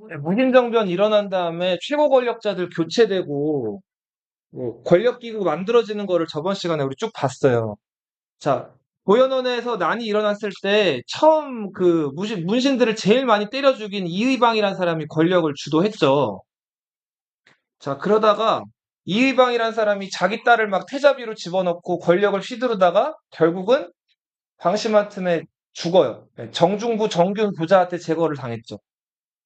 네, 무신정변 일어난 다음에 최고 권력자들 교체되고 뭐 권력기구 만들어지는 거를 저번 시간에 우리 쭉 봤어요. 자, 고연원에서 난이 일어났을 때 처음 그 문신들을 제일 많이 때려 죽인 이의방이라는 사람이 권력을 주도했죠. 자, 그러다가 이의방이라는 사람이 자기 딸을 막 태자비로 집어넣고 권력을 휘두르다가 결국은 방심한 틈에 죽어요. 네, 정중부 정균 부자한테 제거를 당했죠.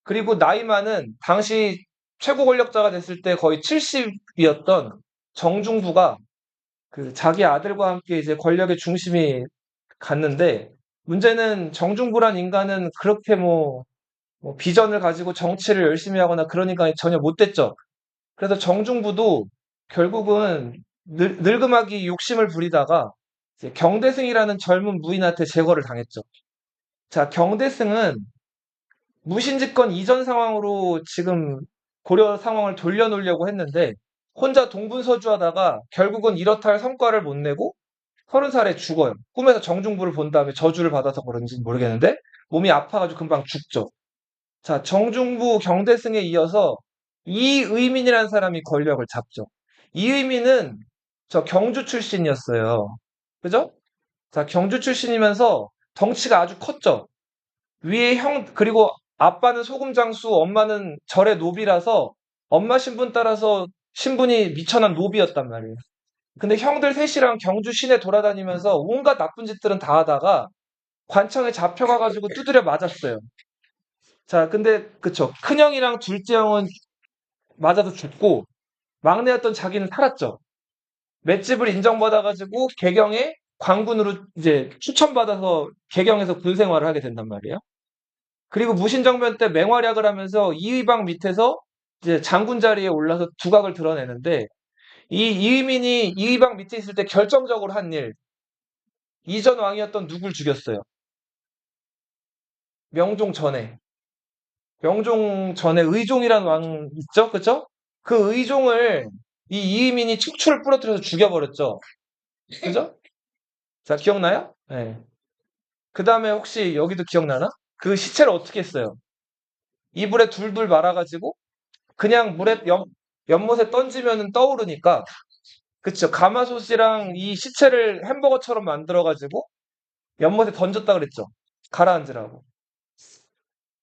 그리고 나이 많은 당시 최고 권력자가 됐을 때 거의 70이었던 정중부가 그 자기 아들과 함께 이제 권력의 중심이 갔는데 문제는 정중부란 인간은 그렇게 뭐 비전을 가지고 정치를 열심히 하거나 그런 인간이 전혀 못 됐죠. 그래서 정중부도 결국은 늙음하기 욕심을 부리다가 이제 경대승이라는 젊은 무인한테 제거를 당했죠. 자, 경대승은 무신집권 이전 상황으로 지금 고려 상황을 돌려놓으려고 했는데 혼자 동분서주하다가 결국은 이렇다 할 성과를 못 내고 30살에 죽어요. 꿈에서 정중부를 본 다음에 저주를 받아서 그런지 모르겠는데 몸이 아파가지고 금방 죽죠. 자, 정중부 경대승에 이어서 이의민이라는 사람이 권력을 잡죠. 이의민은 저 경주 출신이었어요. 그죠? 자, 경주 출신이면서 덩치가 아주 컸죠. 위에 그리고 아빠는 소금장수, 엄마는 절의 노비라서 엄마 신분 따라서 신분이 미천한 노비였단 말이에요. 근데 형들 셋이랑 경주 시내 돌아다니면서 온갖 나쁜 짓들은 다 하다가 관청에 잡혀가가지고 두드려 맞았어요. 자, 근데 그쵸. 큰형이랑 둘째 형은 맞아도 죽고 막내였던 자기는 살았죠. 맷집을 인정받아가지고 개경에 관군으로 이제 추천받아서 개경에서 군 생활을 하게 된단 말이에요. 그리고 무신정변 때 맹활약을 하면서 이의방 밑에서 이제 장군 자리에 올라서 두각을 드러내는데 이 이의민이 이의방 밑에 있을 때 결정적으로 한 일, 이전 왕이었던 누굴 죽였어요? 명종 전에. 명종 전에 의종이란 왕 있죠? 그죠? 그 의종을 이 이의민이 척추를 부러뜨려서 죽여버렸죠. 그죠? 자, 기억나요? 네. 그 다음에 혹시 여기도 기억나나? 그 시체를 어떻게 했어요? 이불에 둘둘 말아가지고 그냥 물에 연못에 던지면 떠오르니까 그쵸. 가마솥이랑 이 시체를 햄버거처럼 만들어가지고 연못에 던졌다 그랬죠. 가라앉으라고.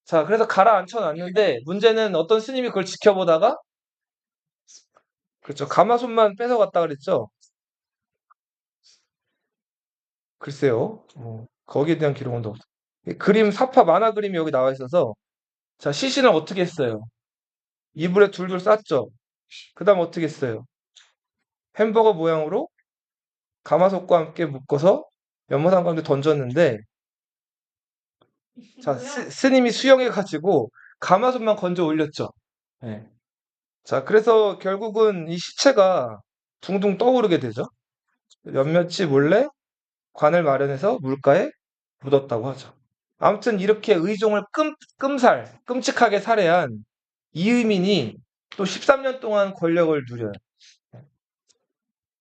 자, 그래서 가라앉혀 놨는데 문제는 어떤 스님이 그걸 지켜보다가 그렇죠. 가마솥만 뺏어갔다 그랬죠. 글쎄요. 거기에 대한 기록은 없어. 그림 사파 만화 그림이 여기 나와 있어서 자, 시신을 어떻게 했어요? 이불에 둘둘 쌌죠. 그다음 어떻게 했어요? 햄버거 모양으로 가마솥과 함께 묶어서 연못한 가운데 던졌는데 자, 스님이 수영해가지고 가마솥만 건져 올렸죠. 예. 자, 그래서 결국은 이 시체가 둥둥 떠오르게 되죠. 몇몇이 몰래 관을 마련해서 물가에 묻었다고 하죠. 아무튼 이렇게 의종을 끔찍하게 살해한 이의민이 또 13년 동안 권력을 누려요.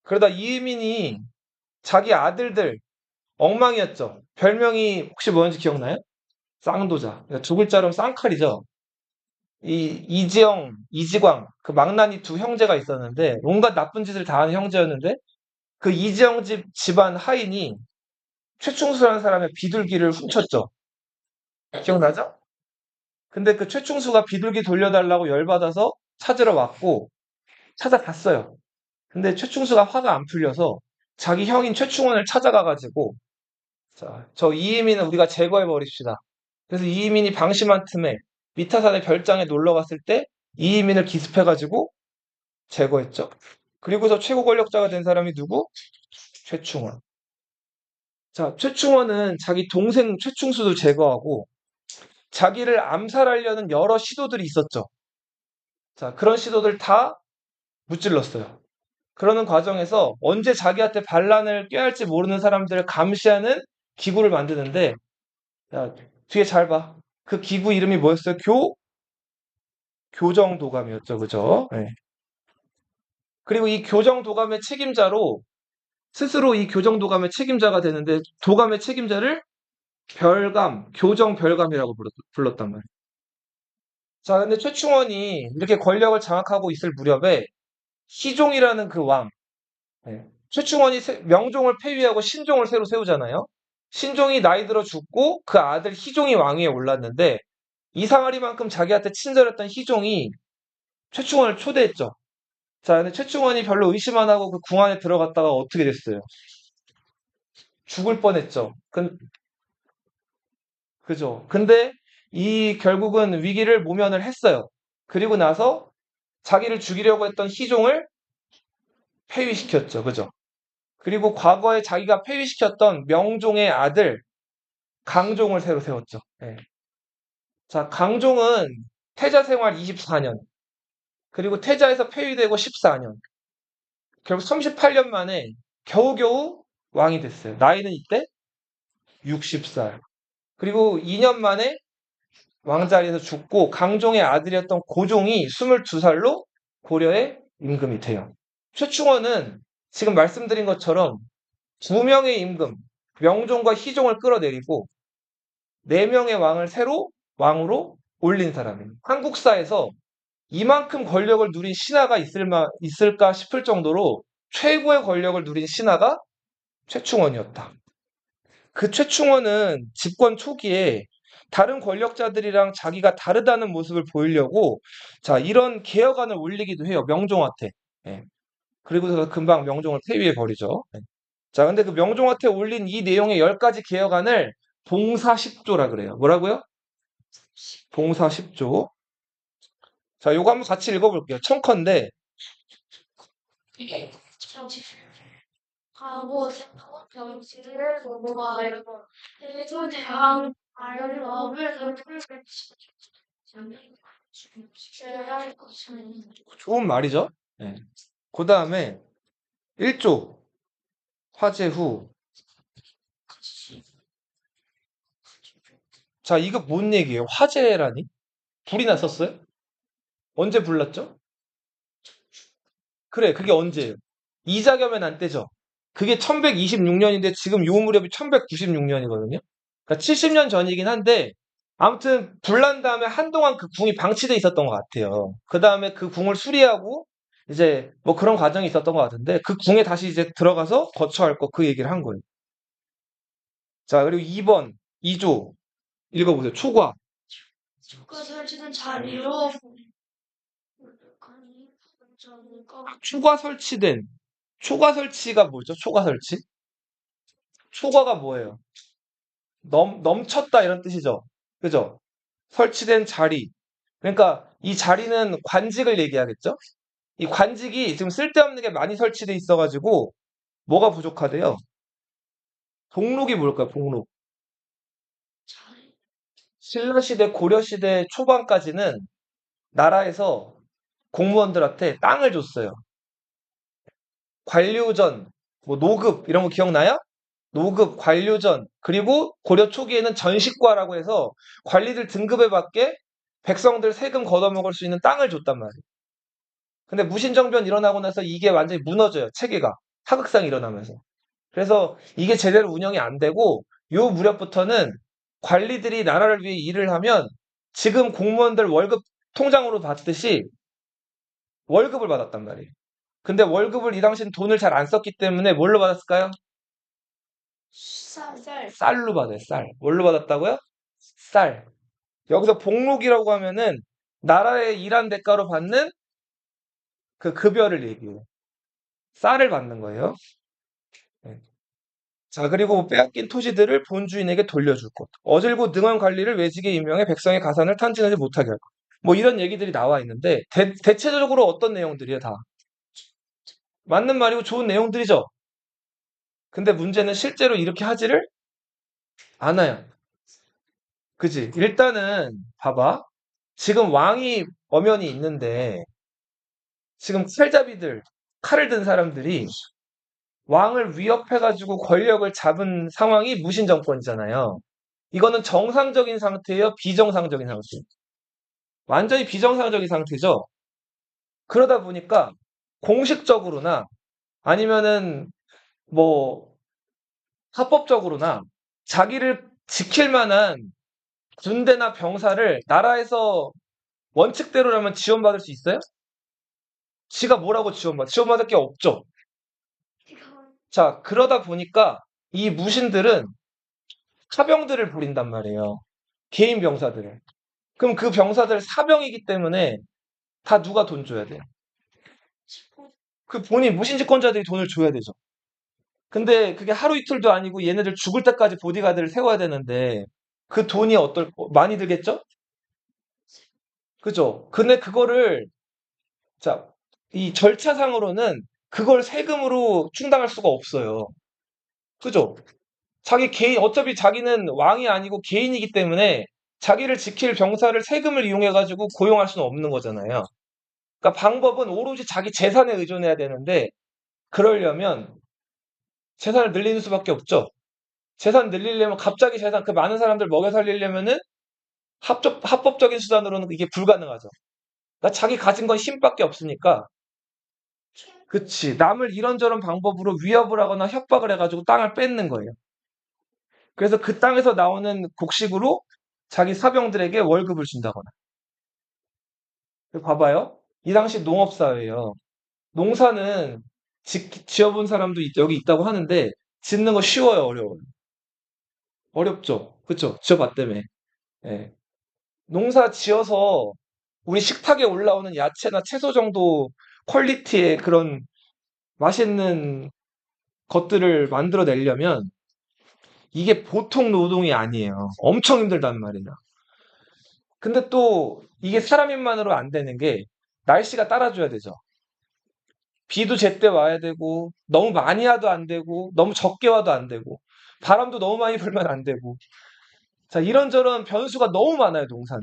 그러다 이의민이 자기 아들들 엉망이었죠. 별명이 혹시 뭐였는지 기억나요? 쌍도자. 그러니까 두 글자로 쌍칼이죠. 이 이지영, 이지광, 그 망나니 두 형제가 있었는데 온갖 나쁜 짓을 다 하는 형제였는데 그 이지영 집 집안 하인이 최충수라는 사람의 비둘기를 훔쳤죠. 기억나죠? 근데 그 최충수가 비둘기 돌려달라고 열받아서 찾으러 왔고 찾아갔어요. 근데 최충수가 화가 안 풀려서 자기 형인 최충원을 찾아가가지고 자, 저 이희민은 우리가 제거해 버립시다. 그래서 이희민이 방심한 틈에 미타산의 별장에 놀러 갔을 때 이희민을 기습해가지고 제거했죠. 그리고서 최고 권력자가 된 사람이 누구? 최충원. 자, 최충원은 자기 동생 최충수도 제거하고 자기를 암살하려는 여러 시도들이 있었죠. 자, 그런 시도들 다 무찔렀어요. 그러는 과정에서 언제 자기한테 반란을 꾀할지 모르는 사람들을 감시하는 기구를 만드는데, 야, 뒤에 잘 봐. 그 기구 이름이 뭐였어요? 교정도감이었죠. 그죠? 네. 그리고 이 교정도감의 책임자로 스스로 이 교정도감의 책임자가 되는데, 도감의 책임자를 별감, 교정 별감이라고 불렀단 말이에요. 자, 근데 최충원이 이렇게 권력을 장악하고 있을 무렵에 희종이라는 그 왕, 최충원이 명종을 폐위하고 신종을 새로 세우잖아요. 신종이 나이 들어 죽고 그 아들 희종이 왕위에 올랐는데 이상하리만큼 자기한테 친절했던 희종이 최충원을 초대했죠. 자, 근데 최충원이 별로 의심 안 하고 그 궁 안에 들어갔다가 어떻게 됐어요? 죽을 뻔했죠. 그죠. 근데 이 결국은 위기를 모면을 했어요. 그리고 나서 자기를 죽이려고 했던 희종을 폐위시켰죠. 그죠. 그리고 과거에 자기가 폐위시켰던 명종의 아들 강종을 새로 세웠죠. 예. 자, 강종은 태자 생활 24년, 그리고 태자에서 폐위되고 14년, 결국 38년 만에 겨우겨우 왕이 됐어요. 나이는 이때 60살. 그리고 2년 만에 왕자리에서 죽고 강종의 아들이었던 고종이 22살로 고려의 임금이 돼요. 최충원은 지금 말씀드린 것처럼 두 명의 임금, 명종과 희종을 끌어내리고 네 명의 왕을 새로 왕으로 올린 사람입니다. 한국사에서 이만큼 권력을 누린 신하가 있을까 싶을 정도로 최고의 권력을 누린 신하가 최충원이었다. 그 최충원은 집권 초기에 다른 권력자들이랑 자기가 다르다는 모습을 보이려고 자 이런 개혁안을 올리기도 해요. 명종한테. 예. 그리고서 금방 명종을 폐위해 버리죠. 예. 자, 근데 그 명종한테 올린 이 내용의 10가지 개혁안을 봉사십조라 그래요. 뭐라고요? 봉사십조. 자, 요거 한번 같이 읽어볼게요. 청컨대 하고 정치를 공부하려고 대한 아이러브를 할 것은 좋은 말이죠. 예. 그 다음에 1조 화재 후. 자, 이거 뭔 얘기예요? 화재라니? 불이 났었어요? 언제 불났죠? 그래, 그게 언제예요? 이자겸의 난 때죠. 그게 1126년인데 지금 요 무렵이 1196년이거든요. 그러니까 70년 전이긴 한데 아무튼 불난 다음에 한동안 그 궁이 방치돼 있었던 것 같아요. 그 다음에 그 궁을 수리하고 이제 뭐 그런 과정이 있었던 것 같은데 그 궁에 다시 이제 들어가서 거처할 거 그 얘기를 한 거예요. 자, 그리고 2번 2조 읽어보세요. 초과. 그 설치는 자리로 초과 설치된 초과 설치가 뭐죠? 초과 설치? 초과가 뭐예요? 넘쳤다 이런 뜻이죠. 그죠? 설치된 자리. 그러니까 이 자리는 관직을 얘기하겠죠? 이 관직이 지금 쓸데없는 게 많이 설치돼 있어가지고 뭐가 부족하대요? 복록이 뭘까요? 복록. 신라시대, 고려시대 초반까지는 나라에서 공무원들한테 땅을 줬어요. 관료전, 뭐 노급 이런 거 기억나요? 노급, 관료전, 그리고 고려 초기에는 전식과라고 해서 관리들 등급에 맞게 백성들 세금 걷어먹을 수 있는 땅을 줬단 말이에요. 근데 무신정변 일어나고 나서 이게 완전히 무너져요. 체계가. 하극상이 일어나면서. 그래서 이게 제대로 운영이 안 되고 요 무렵부터는 관리들이 나라를 위해 일을 하면 지금 공무원들 월급 통장으로 받듯이 월급을 받았단 말이에요. 근데 월급을 이 당시엔 돈을 잘 안 썼기 때문에 뭘로 받았을까요? 쌀 쌀로 받아요, 쌀. 뭘로 받았다고요? 쌀. 여기서 복록이라고 하면은 나라에 일한 대가로 받는 그 급여를 얘기해요. 쌀을 받는 거예요. 네. 자, 그리고 빼앗긴 토지들을 본주인에게 돌려줄 것. 어질고 능한 관리를 외직에 임명해 백성의 가산을 탕진하지 못하게 할 것. 뭐 이런 얘기들이 나와 있는데 대체적으로 어떤 내용들이에요, 다. 맞는 말이고 좋은 내용들이죠. 근데 문제는 실제로 이렇게 하지를 않아요. 그지? 일단은 봐봐. 지금 왕이 엄연히 있는데 지금 칼잡이들, 칼을 든 사람들이 왕을 위협해가지고 권력을 잡은 상황이 무신 정권이잖아요. 이거는 정상적인 상태예요? 비정상적인 상태예요? 완전히 비정상적인 상태죠. 그러다 보니까 공식적으로나 아니면은 뭐 합법적으로나 자기를 지킬 만한 군대나 병사를 나라에서 원칙대로라면 지원받을 수 있어요? 지가 뭐라고 지원받을 게 없죠. 자, 그러다 보니까 이 무신들은 사병들을 부린단 말이에요. 개인 병사들을. 그럼 그 병사들 사병이기 때문에 다 누가 돈 줘야 돼요? 그 본인 무신집권자들이 돈을 줘야 되죠. 근데 그게 하루 이틀도 아니고 얘네들 죽을 때까지 보디가드를 세워야 되는데 그 돈이 많이 들겠죠? 그죠? 근데 그거를 자, 이 절차상으로는 그걸 세금으로 충당할 수가 없어요. 그죠? 어차피 자기는 왕이 아니고 개인이기 때문에 자기를 지킬 병사를 세금을 이용해가지고 고용할 수는 없는 거잖아요. 그러니까 방법은 오로지 자기 재산에 의존해야 되는데, 그러려면 재산을 늘리는 수밖에 없죠. 재산 늘리려면 갑자기 그 많은 사람들 먹여 살리려면은 합법적인 수단으로는 이게 불가능하죠. 그러니까 자기 가진 건 힘밖에 없으니까, 그치. 남을 이런저런 방법으로 위협을 하거나 협박을 해가지고 땅을 뺏는 거예요. 그래서 그 땅에서 나오는 곡식으로 자기 사병들에게 월급을 준다거나. 봐봐요. 이 당시 농업사회예요. 농사는 지어본 사람도 여기 있다고 하는데 짓는 거 쉬워요, 어려워요? 어렵죠. 그쵸? 지어봤다며. 예. 농사 지어서 우리 식탁에 올라오는 야채나 채소 정도 퀄리티의 그런 맛있는 것들을 만들어내려면 이게 보통 노동이 아니에요. 엄청 힘들단 말이에요. 근데 또 이게 사람 힘만으로 안 되는 게 날씨가 따라줘야 되죠. 비도 제때 와야 되고 너무 많이 와도 안 되고 너무 적게 와도 안 되고 바람도 너무 많이 불면 안 되고 자 이런저런 변수가 너무 많아요 농사는.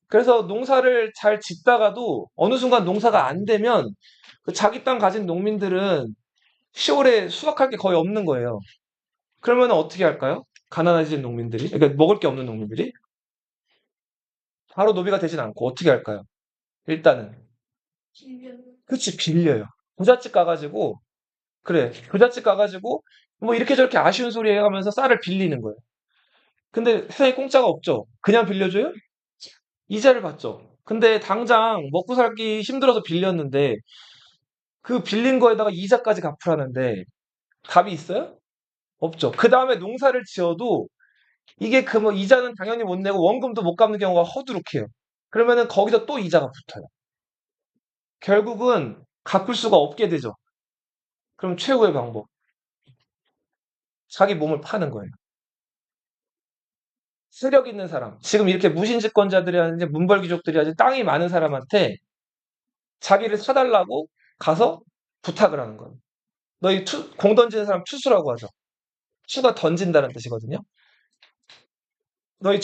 그래서 농사를 잘 짓다가도 어느 순간 농사가 안 되면 그 자기 땅 가진 농민들은 10월에 수확할 게 거의 없는 거예요. 그러면 어떻게 할까요? 가난해진 농민들이 그러니까 먹을 게 없는 농민들이 바로 노비가 되진 않고 어떻게 할까요? 일단은 그치 빌려요. 부잣집 가가지고 그래 부잣집 가가지고 뭐 이렇게 저렇게 아쉬운 소리 해가면서 쌀을 빌리는 거예요. 근데 세상에 공짜가 없죠. 그냥 빌려줘요? 이자를 받죠. 근데 당장 먹고 살기 힘들어서 빌렸는데 그 빌린 거에다가 이자까지 갚으라는데 답이 있어요? 없죠. 그 다음에 농사를 지어도 이게 그 뭐 이자는 당연히 못 내고 원금도 못 갚는 경우가 허드룩해요. 그러면은 거기서 또 이자가 붙어요. 결국은 갚을 수가 없게 되죠. 그럼 최후의 방법. 자기 몸을 파는 거예요. 세력 있는 사람. 지금 이렇게 무신집권자들이라든지 문벌귀족들이라든지 땅이 많은 사람한테 자기를 사달라고 가서 부탁을 하는 거예요. 너희 공 던지는 사람 투수라고 하죠. 투가 던진다는 뜻이거든요. 너희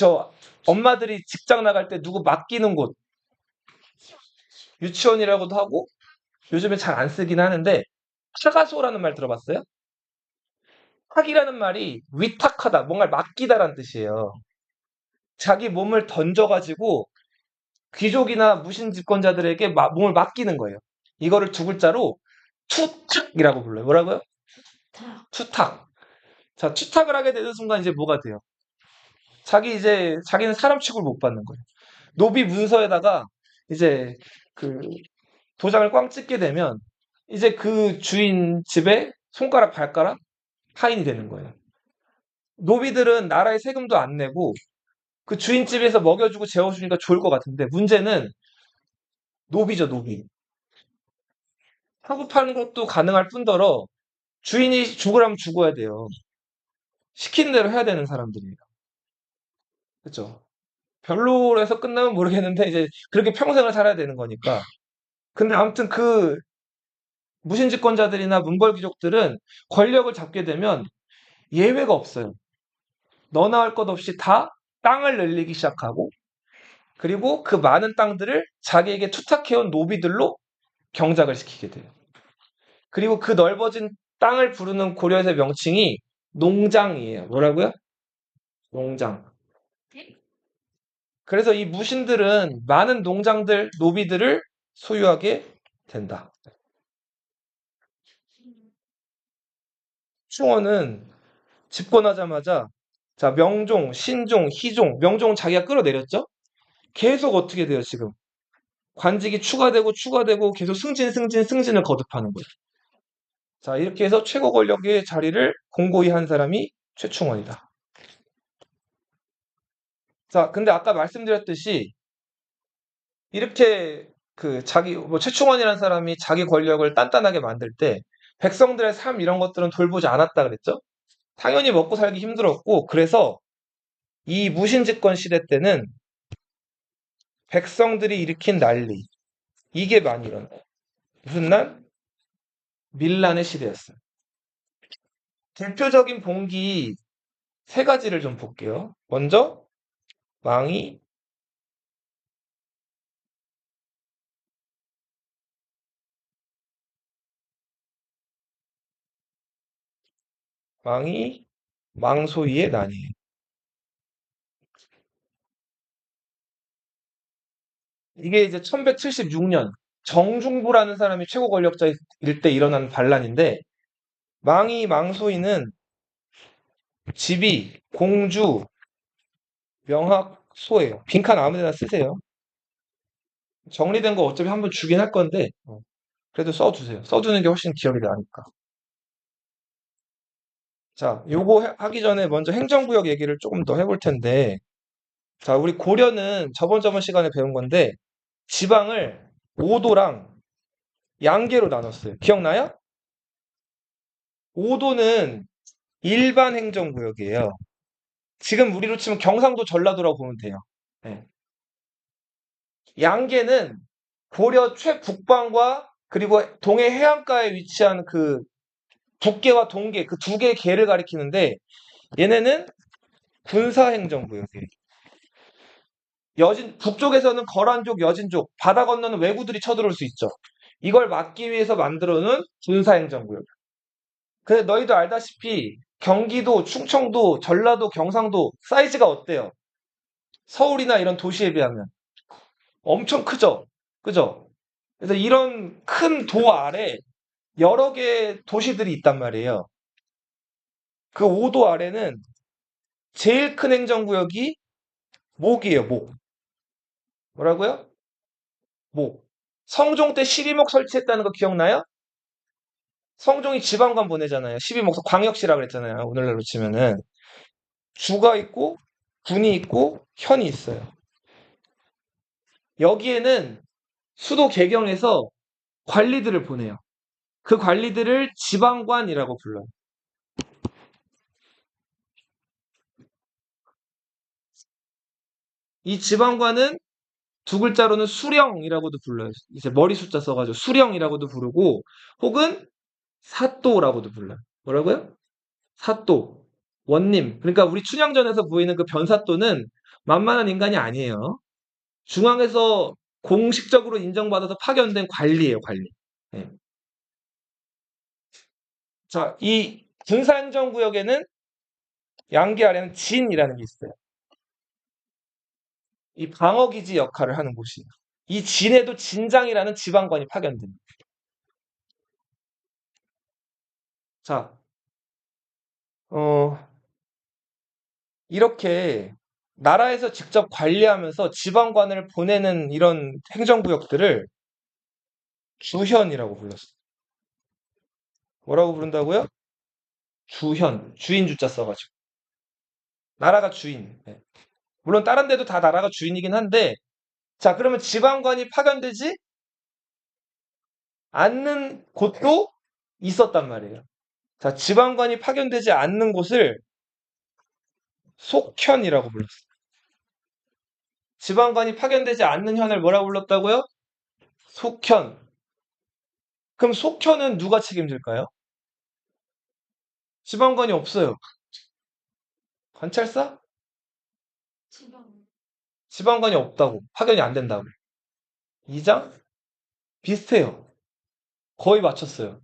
엄마들이 직장 나갈 때 누구 맡기는 곳, 유치원이라고도 하고 요즘에 잘 안 쓰긴 하는데 타가소라는 말 들어봤어요? 타기라는 말이 위탁하다, 뭔가를 맡기다라는 뜻이에요. 자기 몸을 던져가지고 귀족이나 무신 집권자들에게 몸을 맡기는 거예요. 이거를 두 글자로 투탁이라고 불러요. 뭐라고요? 투탁. 자, 투탁을 하게 되는 순간 이제 뭐가 돼요? 자기는 사람 취급을 못 받는 거예요. 노비 문서에다가 이제 그 도장을 꽝 찍게 되면 이제 그 주인 집에 손가락, 발가락 하인이 되는 거예요. 노비들은 나라에 세금도 안 내고 그 주인 집에서 먹여주고 재워주니까 좋을 것 같은데 문제는 노비죠, 노비. 하급하는 것도 가능할 뿐더러 주인이 죽으라면 죽어야 돼요. 시키는 대로 해야 되는 사람들이에요. 그렇죠? 별로로 해서 끝나면 모르겠는데 이제 그렇게 평생을 살아야 되는 거니까. 근데 아무튼 그 무신집권자들이나 문벌귀족들은 권력을 잡게 되면 예외가 없어요. 너나 할 것 없이 다 땅을 늘리기 시작하고 그리고 그 많은 땅들을 자기에게 투탁해온 노비들로 경작을 시키게 돼요. 그리고 그 넓어진 땅을 부르는 고려에서의 명칭이 농장이에요. 뭐라고요? 농장. 그래서 이 무신들은 많은 노비들을 소유하게 된다. 충원은 집권하자마자 자, 명종, 신종, 희종, 명종은 자기가 끌어내렸죠? 계속 어떻게 돼요, 지금? 관직이 추가되고 계속 승진을 거듭하는 거예요. 자, 이렇게 해서 최고 권력의 자리를 공고히 한 사람이 최충원이다. 자, 근데 아까 말씀드렸듯이 이렇게 최충원이라는 사람이 자기 권력을 단단하게 만들 때 백성들의 삶 이런 것들은 돌보지 않았다 그랬죠? 당연히 먹고 살기 힘들었고, 그래서 이 무신집권 시대 때는 백성들이 일으킨 난리, 이게 많이 일어나요. 무슨 난? 밀란의 시대였어요. 대표적인 봉기 세 가지를 좀 볼게요. 먼저, 망이, 망소이의 난이에요. 이게 이제 1176년, 정중부라는 사람이 최고 권력자일 때 일어난 반란인데, 망소이는 집이 공주, 명학소예요. 빈칸 아무 데나 쓰세요. 정리된 거 어차피 한번 주긴 할 건데, 그래도 써두세요. 써두는 게 훨씬 기억이 나니까. 자, 요거 하기 전에 먼저 행정구역 얘기를 조금 더 해볼 텐데, 자, 우리 고려는 저번 시간에 배운 건데, 지방을 오도랑 양계로 나눴어요. 기억나요? 오도는 일반 행정구역이에요. 지금 우리로 치면 경상도, 전라도라고 보면 돼요. 네. 양계는 고려 최북방과 그리고 동해 해안가에 위치한 그 북계와 동계, 그 두 개의 계를 가리키는데, 얘네는 군사행정구역이에요. 북쪽에서는 거란족, 여진족, 바다 건너는 왜구들이 쳐들어올 수 있죠. 이걸 막기 위해서 만들어 놓은 군사행정구역. 근데 너희도 알다시피 경기도, 충청도, 전라도, 경상도 사이즈가 어때요? 서울이나 이런 도시에 비하면 엄청 크죠? 그죠? 그래서 이런 큰 도 아래 여러 개의 도시들이 있단 말이에요. 그 5도 아래는 제일 큰 행정구역이 목이에요, 목. 뭐라고요? 목. 성종 때 12목 설치했다는 거 기억나요? 성종이 지방관 보내잖아요. 12목 광역시라 그랬잖아요. 오늘날로 치면은. 주가 있고 군이 있고 현이 있어요. 여기에는 수도 개경에서 관리들을 보내요. 그 관리들을 지방관이라고 불러요. 이 지방관은 두 글자로는 수령이라고도 불러요. 이제 머리 숫자 써가지고 수령이라고도 부르고, 혹은 사또라고도 불러요. 뭐라고요? 사또. 원님. 그러니까 우리 춘향전에서 보이는 그 변사또는 만만한 인간이 아니에요. 중앙에서 공식적으로 인정받아서 파견된 관리예요, 관리. 네. 자, 이 군사행정구역에는 양계 아래는 진이라는 게 있어요. 이 방어기지 역할을 하는 곳이에요. 이 진에도 진장이라는 지방관이 파견됩니다. 자, 어, 이렇게 나라에서 직접 관리하면서 지방관을 보내는 이런 행정구역들을 주현이라고 불렀어요. 뭐라고 부른다고요? 주현. 주인 주자 써가지고. 나라가 주인. 네. 물론 다른 데도 다 나라가 주인이긴 한데, 자, 그러면 지방관이 파견되지 않는 곳도 있었단 말이에요. 자, 지방관이 파견되지 않는 곳을 속현이라고 불렀어요. 지방관이 파견되지 않는 현을 뭐라고 불렀다고요? 속현. 그럼 속현은 누가 책임질까요? 지방관이 없어요. 관찰사? 지방. 지방관이 없다고. 파견이 안 된다고. 이장? 비슷해요. 거의 맞췄어요.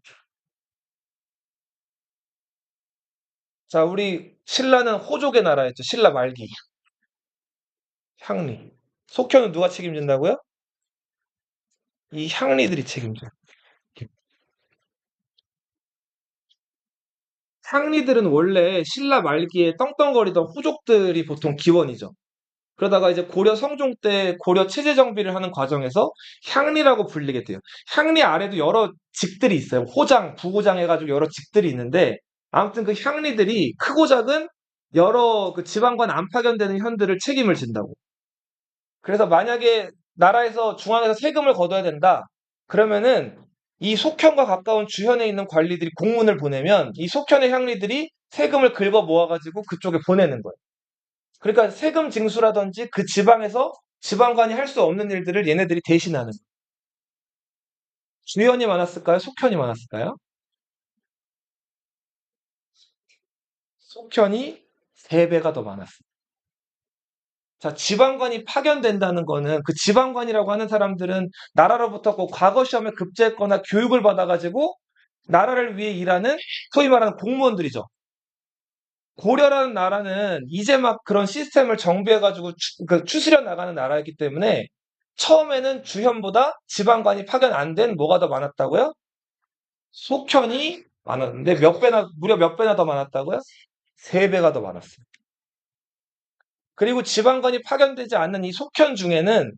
자, 우리 신라는 호족의 나라였죠. 신라 말기. 향리. 속현은 누가 책임진다고요? 이 향리들이 책임져요. 향리들은 원래 신라 말기에 떵떵거리던 호족들이 보통 기원이죠. 그러다가 이제 고려 성종 때 고려 체제 정비를 하는 과정에서 향리라고 불리게 돼요. 향리 아래도 여러 직들이 있어요. 호장, 부호장 해가지고 여러 직들이 있는데 아무튼 그 향리들이 크고 작은 여러 그 지방관 안 파견되는 현들을 책임을 진다고. 그래서 만약에 나라에서 중앙에서 세금을 걷어야 된다. 그러면은 이 속현과 가까운 주현에 있는 관리들이 공문을 보내면 이 속현의 향리들이 세금을 긁어 모아가지고 그쪽에 보내는 거예요. 그러니까 세금 징수라든지 그 지방에서 지방관이 할 수 없는 일들을 얘네들이 대신하는 거예요. 주현이 많았을까요? 속현이 많았을까요? 속현이 3배가 더 많았어요. 자, 지방관이 파견된다는 거는 그 지방관이라고 하는 사람들은 나라로부터 꼭 과거 시험에 급제했거나 교육을 받아가지고 나라를 위해 일하는 소위 말하는 공무원들이죠. 고려라는 나라는 이제 막 그런 시스템을 정비해가지고 추스려 나가는 나라였기 때문에 처음에는 주현보다 지방관이 파견 안 된 뭐가 더 많았다고요? 속현이 많았는데 몇 배나, 무려 몇 배나 더 많았다고요? 3배가 더 많았어요. 그리고 지방관이 파견되지 않는 이 속현 중에는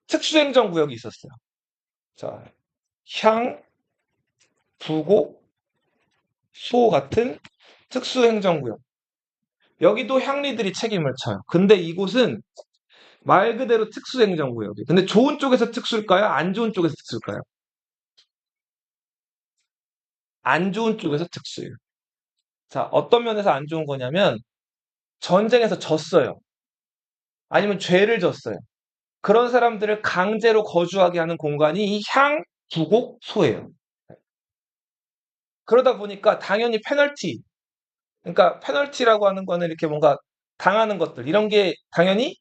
특수행정구역이 있었어요. 자, 향, 부고, 소 같은 특수행정구역. 여기도 향리들이 책임을 져요. 근데 이곳은 말 그대로 특수행정구역이에요. 근데 좋은 쪽에서 특수일까요? 안 좋은 쪽에서 특수일까요? 안 좋은 쪽에서 특수예요. 자, 어떤 면에서 안 좋은 거냐면 전쟁에서 졌어요. 아니면 죄를 졌어요. 그런 사람들을 강제로 거주하게 하는 공간이 이 향, 부곡, 소예요. 그러다 보니까 당연히 페널티, 그러니까 페널티라고 하는 거는 이렇게 뭔가 당하는 것들, 이런 게 당연히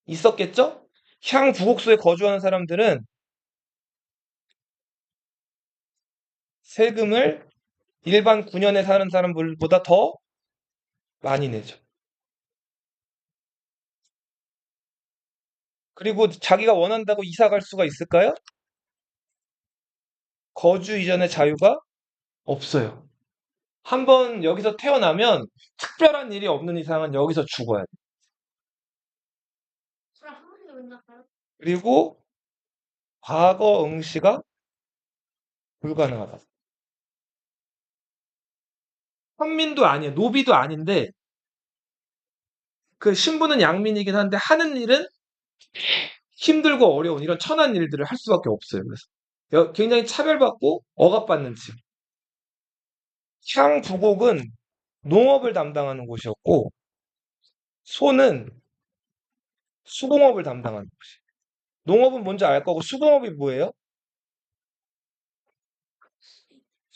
있었겠죠? 향, 부곡소에 거주하는 사람들은 세금을 일반 9년에 사는 사람들보다 더 많이 내죠. 그리고 자기가 원한다고 이사 갈 수가 있을까요? 거주 이전의 자유가 없어요. 한번 여기서 태어나면 특별한 일이 없는 이상은 여기서 죽어야 돼. 그럼 한 번도 못 나가요? 그리고 과거 응시가 불가능하다. 현민도 아니에요. 노비도 아닌데 그 신분은 양민이긴 한데 하는 일은 힘들고 어려운 이런 천한 일들을 할 수밖에 없어요. 그래서 굉장히 차별받고 억압받는 집. 향부곡은 농업을 담당하는 곳이었고 소는 수공업을 담당하는 곳이에요. 농업은 뭔지 알 거고 수공업이 뭐예요?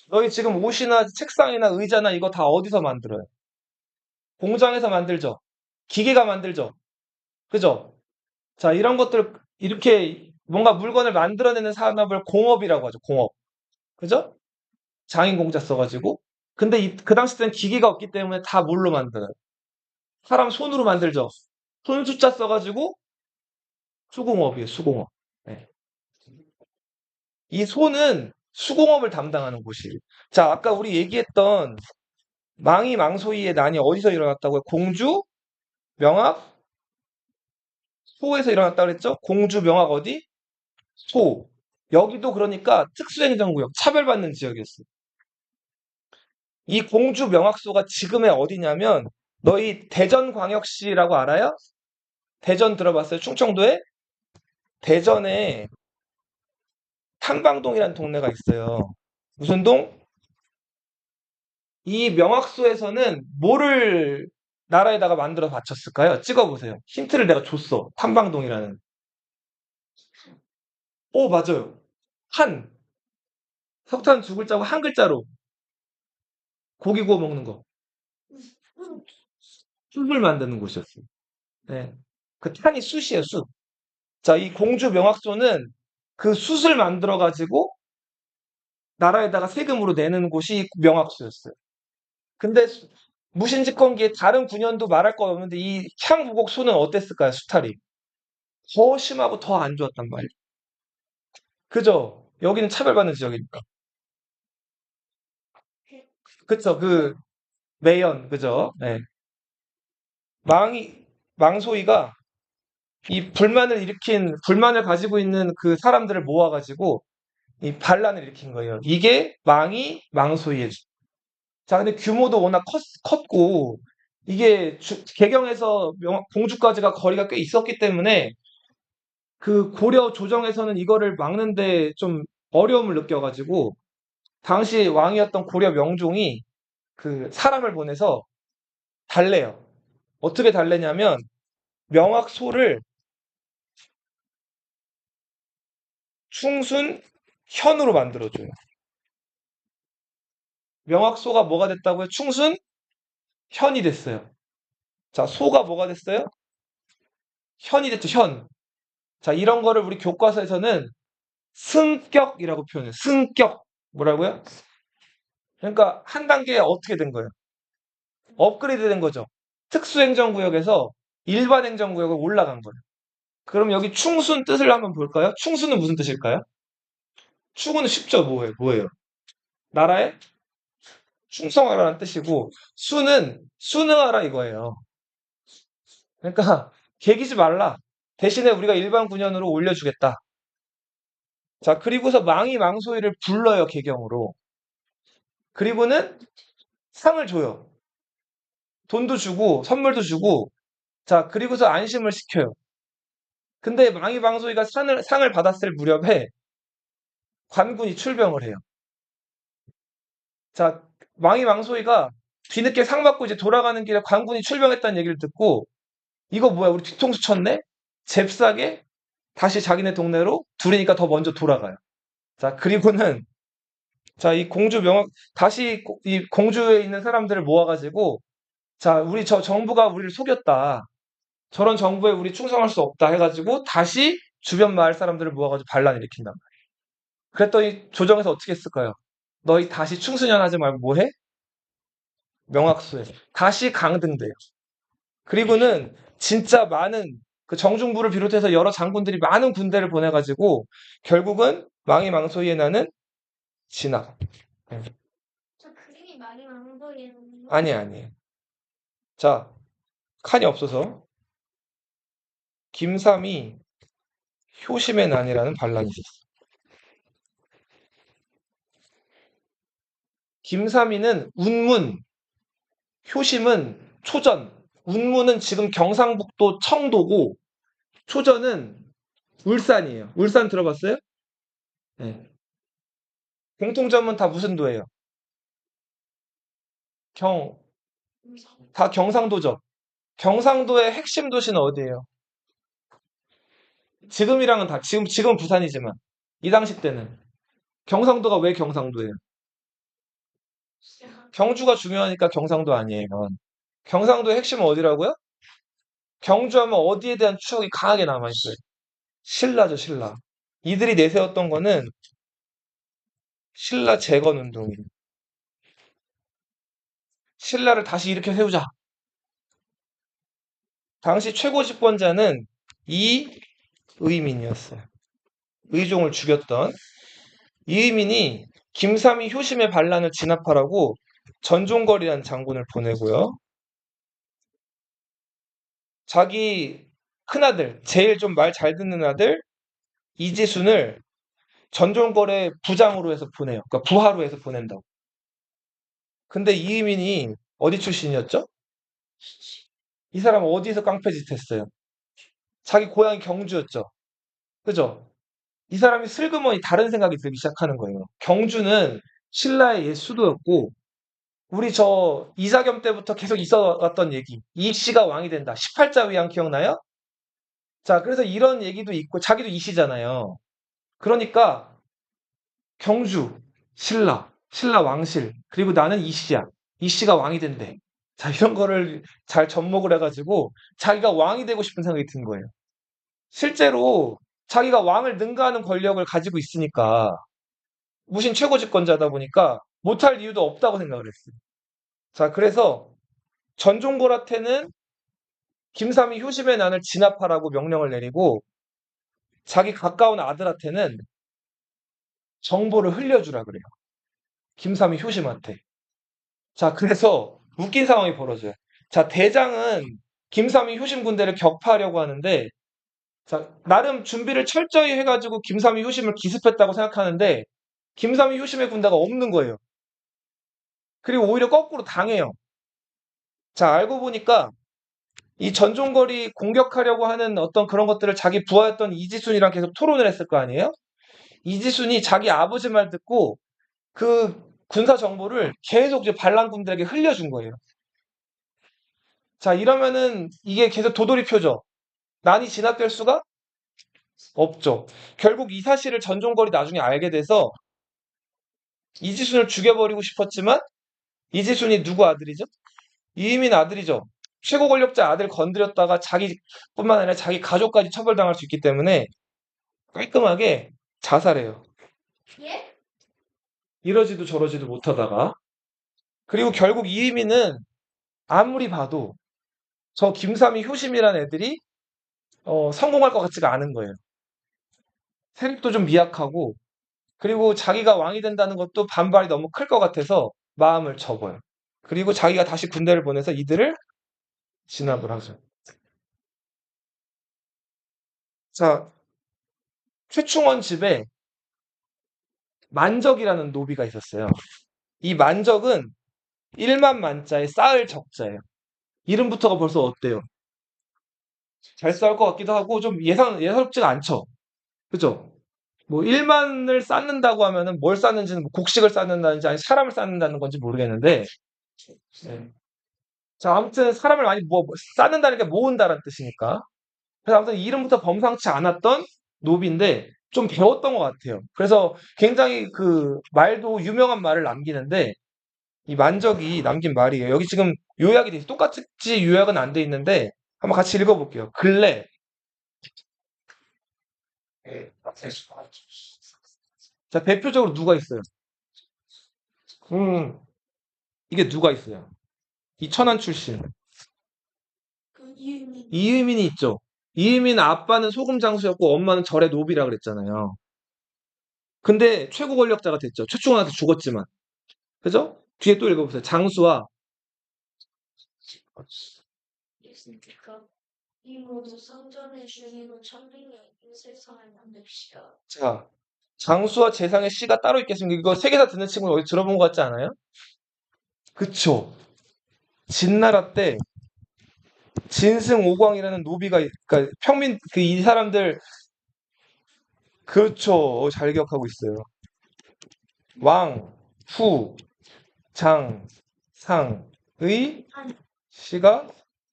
너희 지금 옷이나 책상이나 의자나 이거 다 어디서 만들어요? 공장에서 만들죠. 기계가 만들죠. 그죠? 자, 이런 것들 이렇게 뭔가 물건을 만들어내는 산업을 공업이라고 하죠. 공업. 그죠? 장인 공자 써가지고. 근데 그 당시 때는 기계가 없기 때문에 다 뭘로 만들어요? 사람 손으로 만들죠. 손 숫자 써가지고 수공업이에요. 수공업. 네. 이 소는 수공업을 담당하는 곳이에요. 자, 아까 우리 얘기했던 망이 망소이의 난이 어디서 일어났다고요? 공주, 명학, 소에서 일어났다고 그랬죠? 공주, 명학 어디? 소. 여기도 그러니까 특수행정구역, 차별받는 지역이었어요. 이 공주 명학소가 지금의 어디냐면 너희 대전광역시라고 알아요? 대전 들어봤어요? 충청도에? 대전에 탐방동이라는 동네가 있어요. 무슨 동? 이 명학소에서는 뭐를 나라에다가 만들어 바쳤을까요? 찍어보세요. 힌트를 내가 줬어. 탐방동이라는. 오, 맞아요. 한. 석탄 두 글자고 한 글자로 고기 구워 먹는 거. 숯을 만드는 곳이었어요. 네. 그 탄이 숯이에요, 숯. 자, 이 공주 명학소는 그 숯을 만들어 가지고 나라에다가 세금으로 내는 곳이 명학소였어요. 근데 무신직권기에 다른 군현도 말할 거 없는데 이 향부곡소는 어땠을까요? 수탈이. 더 심하고 더 안 좋았단 말이에요. 그죠? 여기는 차별받는 지역이니까. 그쵸, 매연, 그죠? 네. 망이, 망소이가 이 불만을 가지고 있는 그 사람들을 모아가지고 이 반란을 일으킨 거예요. 이게 망이 망소이의. 자, 근데 규모도 워낙 컸고, 이게 개경에서 공주까지가 거리가 꽤 있었기 때문에 그 고려 조정에서는 이거를 막는데 좀 어려움을 느껴가지고, 당시 왕이었던 고려 명종이 그 사람을 보내서 달래요. 어떻게 달래냐면, 명확소를 충순 현으로 만들어줘요. 명확소가 뭐가 됐다고요? 충순 현이 됐어요. 자, 소가 뭐가 됐어요? 현이 됐죠, 현. 자, 이런 거를 우리 교과서에서는 승격이라고 표현해요. 승격. 뭐라고요? 그러니까 한 단계 어떻게 된 거예요? 업그레이드 된 거죠. 특수행정구역에서 일반 행정구역으로 올라간 거예요. 그럼 여기 충순 뜻을 한번 볼까요? 충순은 무슨 뜻일까요? 충은 쉽죠. 뭐예요? 나라에 충성하라는 뜻이고, 수는 순응하라 이거예요. 그러니까 개기지 말라. 대신에 우리가 일반 군현으로 올려주겠다. 자, 그리고서 망이 망소이를 불러요, 개경으로. 그리고는 상을 줘요. 돈도 주고, 선물도 주고, 자, 그리고서 안심을 시켜요. 근데 망이 망소이가 상을 받았을 무렵에 관군이 출병을 해요. 자, 망이 망소이가 뒤늦게 상 받고 이제 돌아가는 길에 관군이 출병했다는 얘기를 듣고, 이거 뭐야, 우리 뒤통수 쳤네? 잽싸게 다시 자기네 동네로 둘이니까 더 먼저 돌아가요. 자, 그리고는 자, 이 공주 명확 다시 이 공주에 있는 사람들을 모아가지고 자, 우리 저 정부가 우리를 속였다. 저런 정부에 우리 충성할 수 없다 해가지고 다시 주변 마을 사람들을 모아가지고 반란을 일으킨다. 그랬더니 조정에서 어떻게 했을까요? 너희 다시 충순연하지 말고 뭐 해? 명확수해. 다시 강등돼요. 그리고는 진짜 많은 그 정중부를 비롯해서 여러 장군들이 많은 군대를 보내가지고 결국은 망이 망소이에 나는 진압. 예. 저 그림이 많이 안 보이는데. 아니. 자, 칸이 없어서 김삼이 효심의 난이라는 반란이 있었어. 김삼이는 운문, 효심은 초전, 운문은 지금 경상북도 청도고 초전은 울산이에요. 울산 들어봤어요? 네. 공통점은 다 무슨 도예요? 경, 다 경상도죠. 경상도의 핵심 도시는 어디예요? 지금이랑은 지금은 부산이지만 이 당시 때는 경상도가 왜 경상도예요? 경주가 중요하니까 경상도 아니에요. 경상도의 핵심은 어디라고요? 경주하면 어디에 대한 추억이 강하게 남아있어요? 신라죠, 신라. 이들이 내세웠던 거는 신라 재건 운동이에요. 신라를 다시 일으켜 세우자. 당시 최고 집권자는 이의민이었어요. 의종을 죽였던 이의민이 김삼이 효심의 반란을 진압하라고 전종걸이라는 장군을 보내고요. 자기 큰아들, 제일 좀 말 잘 듣는 아들 이지순을 전종걸의 부장으로 해서 보내요. 그러니까 부하로 해서 보낸다고. 근데 이의민이 어디 출신이었죠? 이 사람 어디서 깡패짓 했어요? 자기 고향이 경주였죠. 그죠? 이 사람이 슬그머니 다른 생각이 들기 시작하는 거예요. 경주는 신라의 옛 수도였고, 우리 저 이자겸 때부터 계속 있어 왔던 얘기. 이씨가 왕이 된다. 18자 위양 기억나요? 자, 그래서 이런 얘기도 있고, 자기도 이씨잖아요. 그러니까 경주, 신라 왕실, 그리고 나는 이씨야. 이씨가 왕이 된대. 자, 이런 거를 잘 접목을 해가지고 자기가 왕이 되고 싶은 생각이 든 거예요. 실제로 자기가 왕을 능가하는 권력을 가지고 있으니까 무신 최고 집권자다 보니까 못할 이유도 없다고 생각을 했어요. 자, 그래서 전종골한테는 김삼이 효심의 난을 진압하라고 명령을 내리고 자기 가까운 아들한테는 정보를 흘려주라 그래요. 김삼이 효심한테. 자, 그래서 웃긴 상황이 벌어져요. 자, 대장은 김삼이 효심 군대를 격파하려고 하는데, 자, 나름 준비를 철저히 해가지고 김삼이 효심을 기습했다고 생각하는데, 김삼이 효심의 군대가 없는 거예요. 그리고 오히려 거꾸로 당해요. 자, 알고 보니까 이 전종걸이 공격하려고 하는 어떤 그런 것들을 자기 부하였던 이지순이랑 계속 토론을 했을 거 아니에요? 이지순이 자기 아버지 말 듣고 그 군사 정보를 계속 이제 반란군들에게 흘려준 거예요. 자, 이러면은 이게 계속 도돌이표죠. 난이 진압될 수가 없죠. 결국 이 사실을 전종걸이 나중에 알게 돼서 이지순을 죽여버리고 싶었지만 이지순이 누구 아들이죠? 이의민 아들이죠. 최고 권력자 아들 건드렸다가 자기뿐만 아니라 자기 가족까지 처벌당할 수 있기 때문에 깔끔하게 자살해요. 예? 이러지도 저러지도 못하다가. 그리고 결국 이의민은 아무리 봐도 저 김삼이 효심이란 애들이 성공할 것 같지가 않은 거예요. 세력도 좀 미약하고 그리고 자기가 왕이 된다는 것도 반발이 너무 클 것 같아서 마음을 접어요. 그리고 자기가 다시 군대를 보내서 이들을 진압을 하죠. 자, 최충원 집에 만적이라는 노비가 있었어요. 이 만적은 1만 만자의 쌓을 적자예요. 이름부터가 벌써 어때요? 잘 싸울 것 같기도 하고 좀 예사롭지가 않죠. 그죠? 뭐 1만을 쌓는다고 하면은 뭘 쌓는지는 뭐 곡식을 쌓는다는지 아니 사람을 쌓는다는 건지 모르겠는데 네. 자 아무튼 사람을 많이 쌓는다는 게 모은다는 뜻이니까 그래서 아무튼 이름부터 범상치 않았던 노비인데 좀 배웠던 것 같아요. 그래서 굉장히 그 말도 유명한 말을 남기는데 이 만적이 남긴 말이에요. 여기 지금 요약이 돼 있어요. 똑같이 요약은 안 돼 있는데 한번 같이 읽어볼게요. 근래 자 대표적으로 누가 있어요? 음 이게 누가 있어요? 이 천안 출신 그 이유는 이의민이 있죠. 이의민 아빠는 소금 장수였고 엄마는 절의 노비라 그랬잖아요. 근데 최고 권력자가 됐죠. 최충원한테 죽었지만. 그죠? 뒤에 또 읽어보세요. 장수와 있으니까 이 모두 성전의 주인은 천민의 이 세상을 만듭시다. 자 장수와 재상의 씨가 따로 있겠습니까? 이거 세 개 다 듣는 친구 어디 들어본 것 같지 않아요? 그쵸. 진나라 때 진승오광이라는 노비가 그러니까 평민 그 이 사람들 그렇죠. 잘 기억하고 있어요. 왕, 후, 장, 상의 아니, 씨가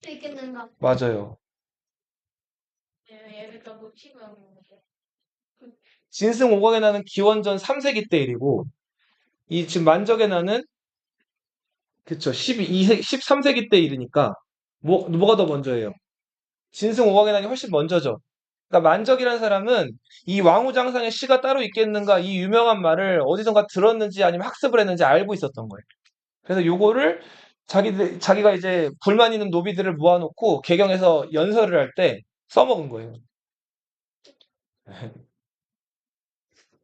또 있겠는가? 맞아요. 얘를 더 못치면 진승오광의 나는 기원전 3세기 때 일이고 이 지금 만적의 나는 그쵸 13세기 때 일이니까 뭐가 더 먼저예요? 진승오광의 난이 훨씬 먼저죠. 그러니까 만적이라는 사람은 이 왕후장상의 시가 따로 있겠는가 이 유명한 말을 어디선가 들었는지 아니면 학습을 했는지 알고 있었던 거예요. 그래서 요거를 자기가 이제 불만 있는 노비들을 모아놓고 개경에서 연설을 할 때 써먹은 거예요.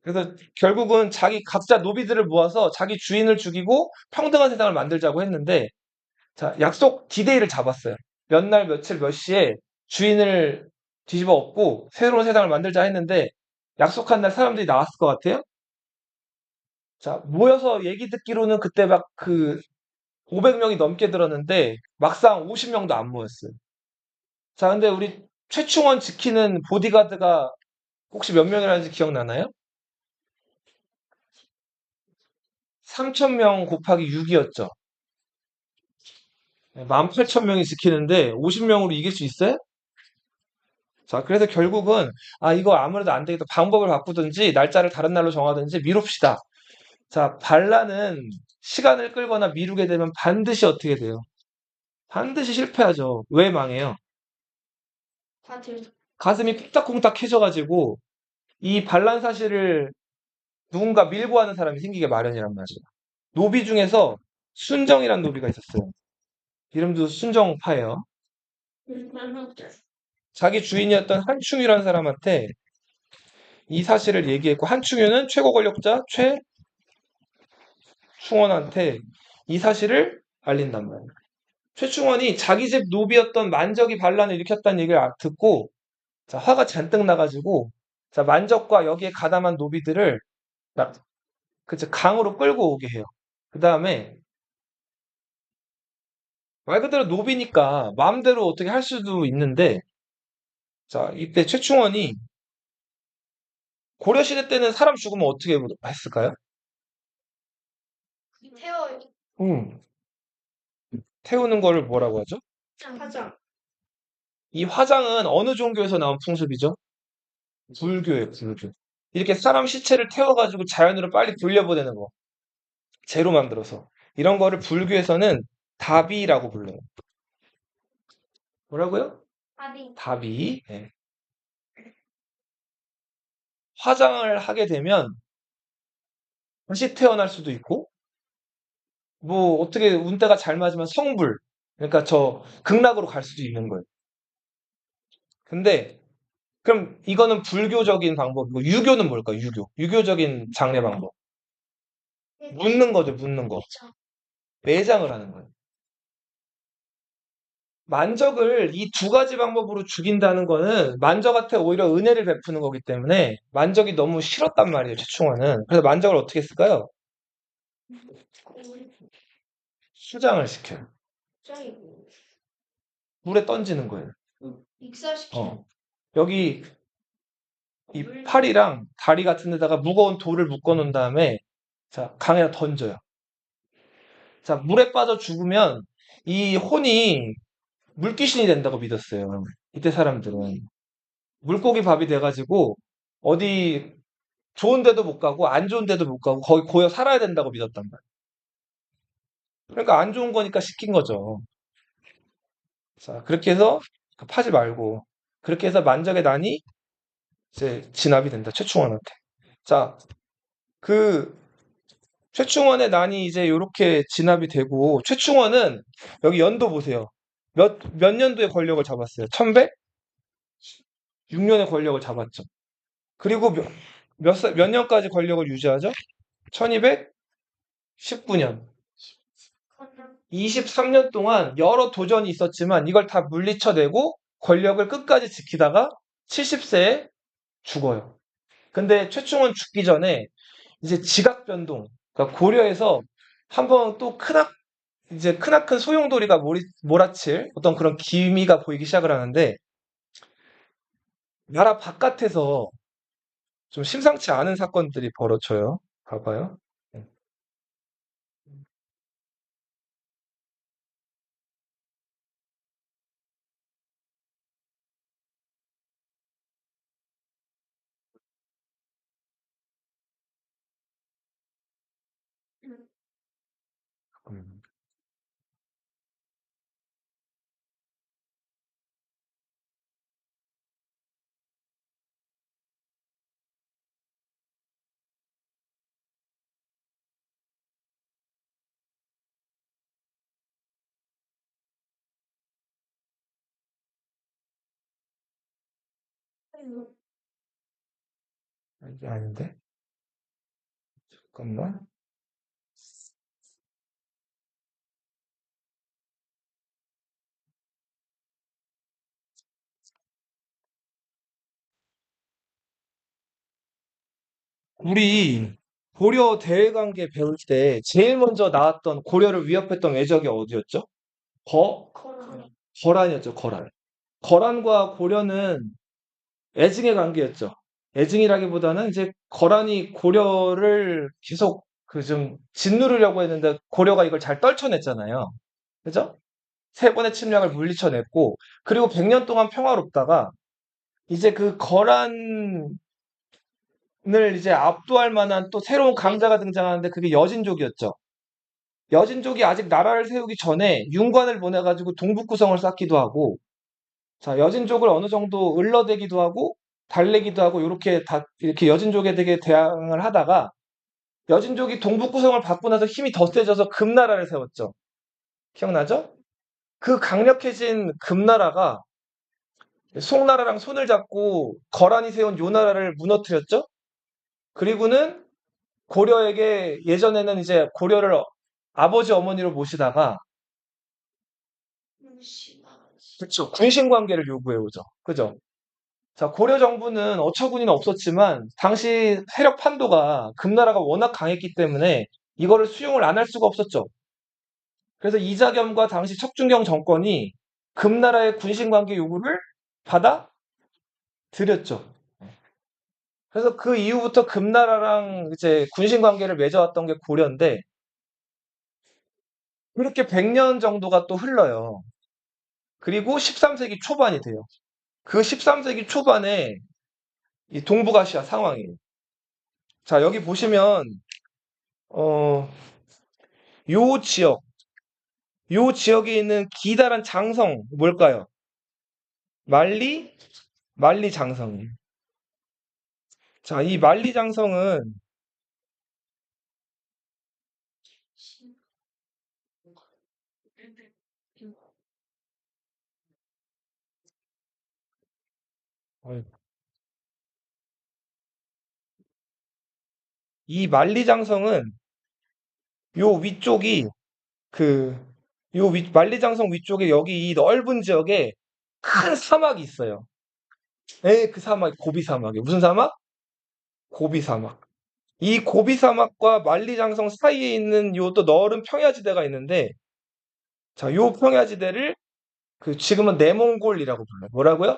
그래서 결국은 각자 노비들을 모아서 자기 주인을 죽이고 평등한 세상을 만들자고 했는데 자, 약속 디데이를 잡았어요. 몇 날 며칠 몇 시에 주인을 뒤집어 엎고 새로운 세상을 만들자 했는데 약속한 날 사람들이 나왔을 것 같아요? 자, 모여서 얘기 듣기로는 그때 막 그 500명이 넘게 들었는데 막상 50명도 안 모였어요. 자, 근데 우리 최충원 지키는 보디가드가 혹시 몇 명이라는지 기억나나요? 3,000명 곱하기 6이었죠. 18,000명이 지키는데 50명으로 이길 수 있어요? 자, 그래서 결국은, 이거 아무래도 안 되겠다. 방법을 바꾸든지, 날짜를 다른 날로 정하든지, 미룹시다. 자, 반란은 시간을 끌거나 미루게 되면 반드시 어떻게 돼요? 반드시 실패하죠. 왜 망해요? 다들 가슴이 쿵딱쿵딱해져가지고, 이 반란 사실을 누군가 밀고 하는 사람이 생기게 마련이란 말이에요. 노비 중에서 순정이란 노비가 있었어요. 이름도 순정파예요. 자기 주인이었던 한충이라는 사람한테 이 사실을 얘기했고, 한충유는 최고 권력자 최충원한테 이 사실을 알린단 말이에요. 최충원이 자기 집 노비였던 만적이 반란을 일으켰다는 얘기를 듣고 자, 화가 잔뜩 나가지고 자, 만적과 여기에 가담한 노비들을 그쵸, 강으로 끌고 오게 해요. 그 다음에 말 그대로 노비니까 마음대로 어떻게 할 수도 있는데 자, 이때 최충원이 고려시대 때는 사람 죽으면 어떻게 했을까요? 태워 음, 태우는 거를 뭐라고 하죠? 화장. 이 화장은 어느 종교에서 나온 풍습이죠? 불교예요, 불교. 이렇게 사람 시체를 태워가지고 자연으로 빨리 돌려보내는 거. 재로 만들어서. 이런 거를 불교에서는 다비라고 불러요. 뭐라고요? 아니 다비. 예. 화장을 하게 되면 다시 태어날 수도 있고, 뭐 어떻게 운때가 잘 맞으면 성불, 그러니까 저 극락으로 갈 수도 있는 거예요. 근데 그럼 이거는 불교적인 방법이고 유교는 뭘까요? 유교. 유교적인 장례 방법. 묻는 거죠, 묻는 거. 그쵸. 매장을 하는 거예요. 만적을 이 두 가지 방법으로 죽인다는 거는 만적한테 오히려 은혜를 베푸는 거기 때문에 만적이 너무 싫었단 말이에요, 최충원은. 그래서 만적을 어떻게 했을까요? 수장을 시켜요. 짱이고 물에 던지는 거예요. 익사시키는 어. 여기 이 팔이랑 다리 같은 데다가 무거운 돌을 묶어 놓은 다음에 자, 강에다 던져요. 자, 물에 빠져 죽으면 이 혼이 물귀신이 된다고 믿었어요. 이때 사람들은. 물고기 밥이 돼가지고 어디 좋은 데도 못 가고 안 좋은 데도 못 가고 거기 고여 살아야 된다고 믿었단 말이에요. 그러니까 안 좋은 거니까 시킨 거죠. 자, 그렇게 해서 파지 말고 그렇게 해서 만적의 난이 이제 진압이 된다. 최충원한테. 자, 그 최충원의 난이 이제 이렇게 진압이 되고 최충원은 여기 연도 보세요. 몇 년도에 권력을 잡았어요? 1106년에 권력을 잡았죠. 그리고 몇 년까지 권력을 유지하죠? 1219년. 23년 동안 여러 도전이 있었지만 이걸 다 물리쳐내고 권력을 끝까지 지키다가 70세에 죽어요. 근데 최충원 죽기 전에 이제 지각 변동, 그러니까 고려에서 한번 또 이제 크나큰 소용돌이가 몰아칠 어떤 그런 기미가 보이기 시작을 하는데 나라 바깥에서 좀 심상치 않은 사건들이 벌어져요. 봐봐요. 음. 이게 아닌데? 잠깐만. 우리 고려 대외관계 배울 때 제일 먼저 나왔던 고려를 위협했던 외적이 어디였죠? 코로나. 거란이었죠, 거란. 거란과 고려는 애증의 관계였죠. 애증이라기보다는 이제 거란이 고려를 계속 그 좀 짓누르려고 했는데 고려가 이걸 잘 떨쳐냈잖아요. 그죠? 세 번의 침략을 물리쳐냈고, 그리고 100년 동안 평화롭다가 이제 그 거란을 이제 압도할 만한 또 새로운 강자가 등장하는데 그게 여진족이었죠. 여진족이 아직 나라를 세우기 전에 윤관을 보내가지고 동북구성을 쌓기도 하고, 자, 여진족을 어느 정도 을러대기도 하고, 달래기도 하고, 이렇게 여진족에 되게 대항을 하다가, 여진족이 동북구성을 받고 나서 힘이 더 세져서 금나라를 세웠죠. 기억나죠? 그 강력해진 금나라가 송나라랑 손을 잡고 거란이 세운 요나라를 무너뜨렸죠? 그리고는 고려에게 예전에는 이제 고려를 아버지 어머니를 모시다가 무심하지. 그쵸. 군신 관계를 요구해 오죠. 그죠? 자, 고려 정부는 어처구니는 없었지만 당시 세력 판도가 금나라가 워낙 강했기 때문에 이거를 수용을 안 할 수가 없었죠. 그래서 이자겸과 당시 척준경 정권이 금나라의 군신 관계 요구를 받아들였죠. 그래서 그 이후부터 금나라랑 이제 군신 관계를 맺어왔던 게 고려인데 그렇게 100년 정도가 또 흘러요. 그리고 13세기 초반이 돼요. 그 13세기 초반에 이 동북아시아 상황이에요. 자, 여기 보시면 어, 요 지역, 요 지역에 있는 기다란 장성 뭘까요? 만리, 만리 장성이에요. 자, 이 만리 장성은 이 만리장성은 요 위쪽이 그 만리장성 위쪽에 여기 이 넓은 지역에 큰 사막이 있어요. 예, 그 사막 고비 사막이에요. 무슨 사막? 고비 사막. 이 고비 사막과 만리장성 사이에 있는 요 또 넓은 평야지대가 있는데 자, 요 평야지대를 그 지금은 내몽골이라고 불러요. 뭐라고요?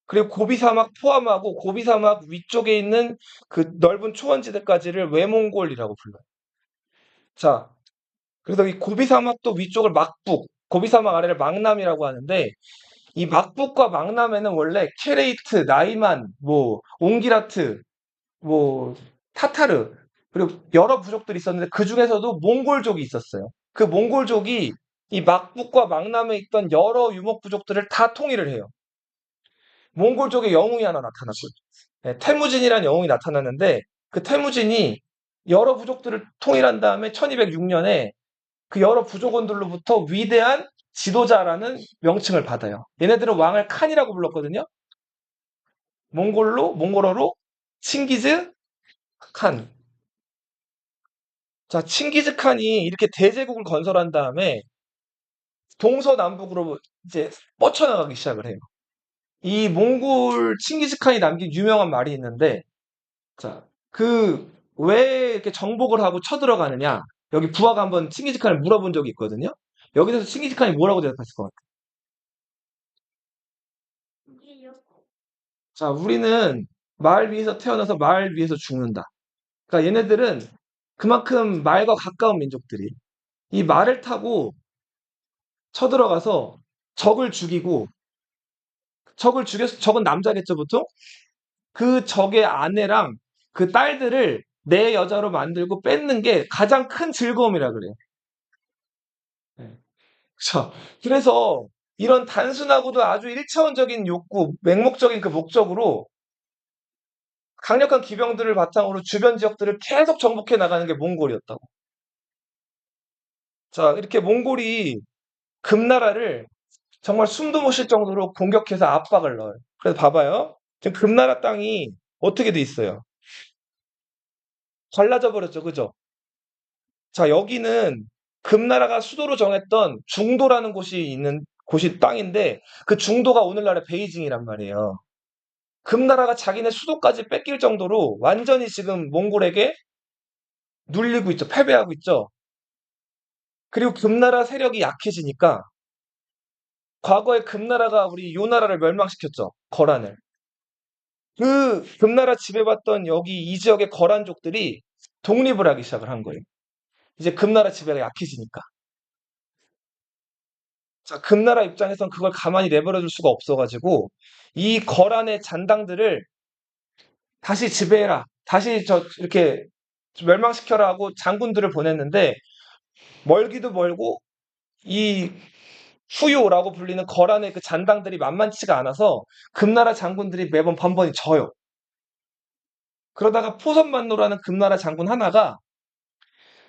그리고 고비 사막 포함하고 고비 사막 위쪽에 있는 그 넓은 초원지대까지를 외몽골이라고 불러요. 자, 그래서 이 고비 사막도 위쪽을 막북, 고비 사막 아래를 막남이라고 하는데 이 막북과 막남에는 원래 케레이트, 나이만, 뭐 옹기라트, 뭐 타타르 그리고 여러 부족들이 있었는데 그 중에서도 몽골족이 있었어요. 그 몽골족이 이 막북과 막남에 있던 여러 유목 부족들을 다 통일을 해요. 몽골족의 영웅이 하나 나타났고, 네, 태무진이라는 영웅이 나타났는데 그 태무진이 여러 부족들을 통일한 다음에 1206년에 그 여러 부족원들로부터 위대한 지도자라는 명칭을 받아요. 얘네들은 왕을 칸이라고 불렀거든요. 몽골어로 칭기즈 칸. 자, 칭기즈 칸이 이렇게 대제국을 건설한 다음에 동서남북으로 이제 뻗쳐나가기 시작을 해요. 이 몽골 칭기즈 칸이 남긴 유명한 말이 있는데, 자, 왜 이렇게 정복을 하고 쳐들어가느냐? 여기 부하가 한번 칭기즈 칸을 물어본 적이 있거든요. 여기서 칭기즈 칸이 뭐라고 대답했을 것 같아요? 이게요. 자, 우리는 말 위에서 태어나서 말 위에서 죽는다. 그러니까 얘네들은 그만큼 말과 가까운 민족들이 이 말을 타고 쳐들어가서 적을 죽이고 적을 죽여서 적은 남자겠죠, 보통? 그 적의 아내랑 그 딸들을 내 여자로 만들고 뺏는 게 가장 큰 즐거움이라 그래요. 네. 자, 그래서 이런 단순하고도 아주 일차원적인 욕구, 맹목적인 그 목적으로 강력한 기병들을 바탕으로 주변 지역들을 계속 정복해 나가는 게 몽골이었다고. 자, 이렇게 몽골이 금나라를 정말 숨도 못 쉴 정도로 공격해서 압박을 넣어요. 그래서 봐봐요. 지금 금나라 땅이 어떻게 돼 있어요? 갈라져 버렸죠. 그죠? 자, 여기는 금나라가 수도로 정했던 중도라는 곳이 땅인데 그 중도가 오늘날의 베이징이란 말이에요. 금나라가 자기네 수도까지 뺏길 정도로 완전히 지금 몽골에게 눌리고 있죠. 패배하고 있죠. 그리고 금나라 세력이 약해지니까 과거에 금나라가 우리 요 나라를 멸망시켰죠. 거란을. 그 금나라 지배받던 여기 이 지역의 거란족들이 독립을 하기 시작을 한 거예요. 이제 금나라 지배가 약해지니까. 자, 금나라 입장에선 그걸 가만히 내버려 둘 수가 없어가지고 이 거란의 잔당들을 다시 지배해라. 다시 이렇게 멸망시켜라 하고 장군들을 보냈는데 멀기도 멀고 이 후요라고 불리는 거란의 그 잔당들이 만만치가 않아서 금나라 장군들이 매번 번번이 져요. 그러다가 포선만노라는 금나라 장군 하나가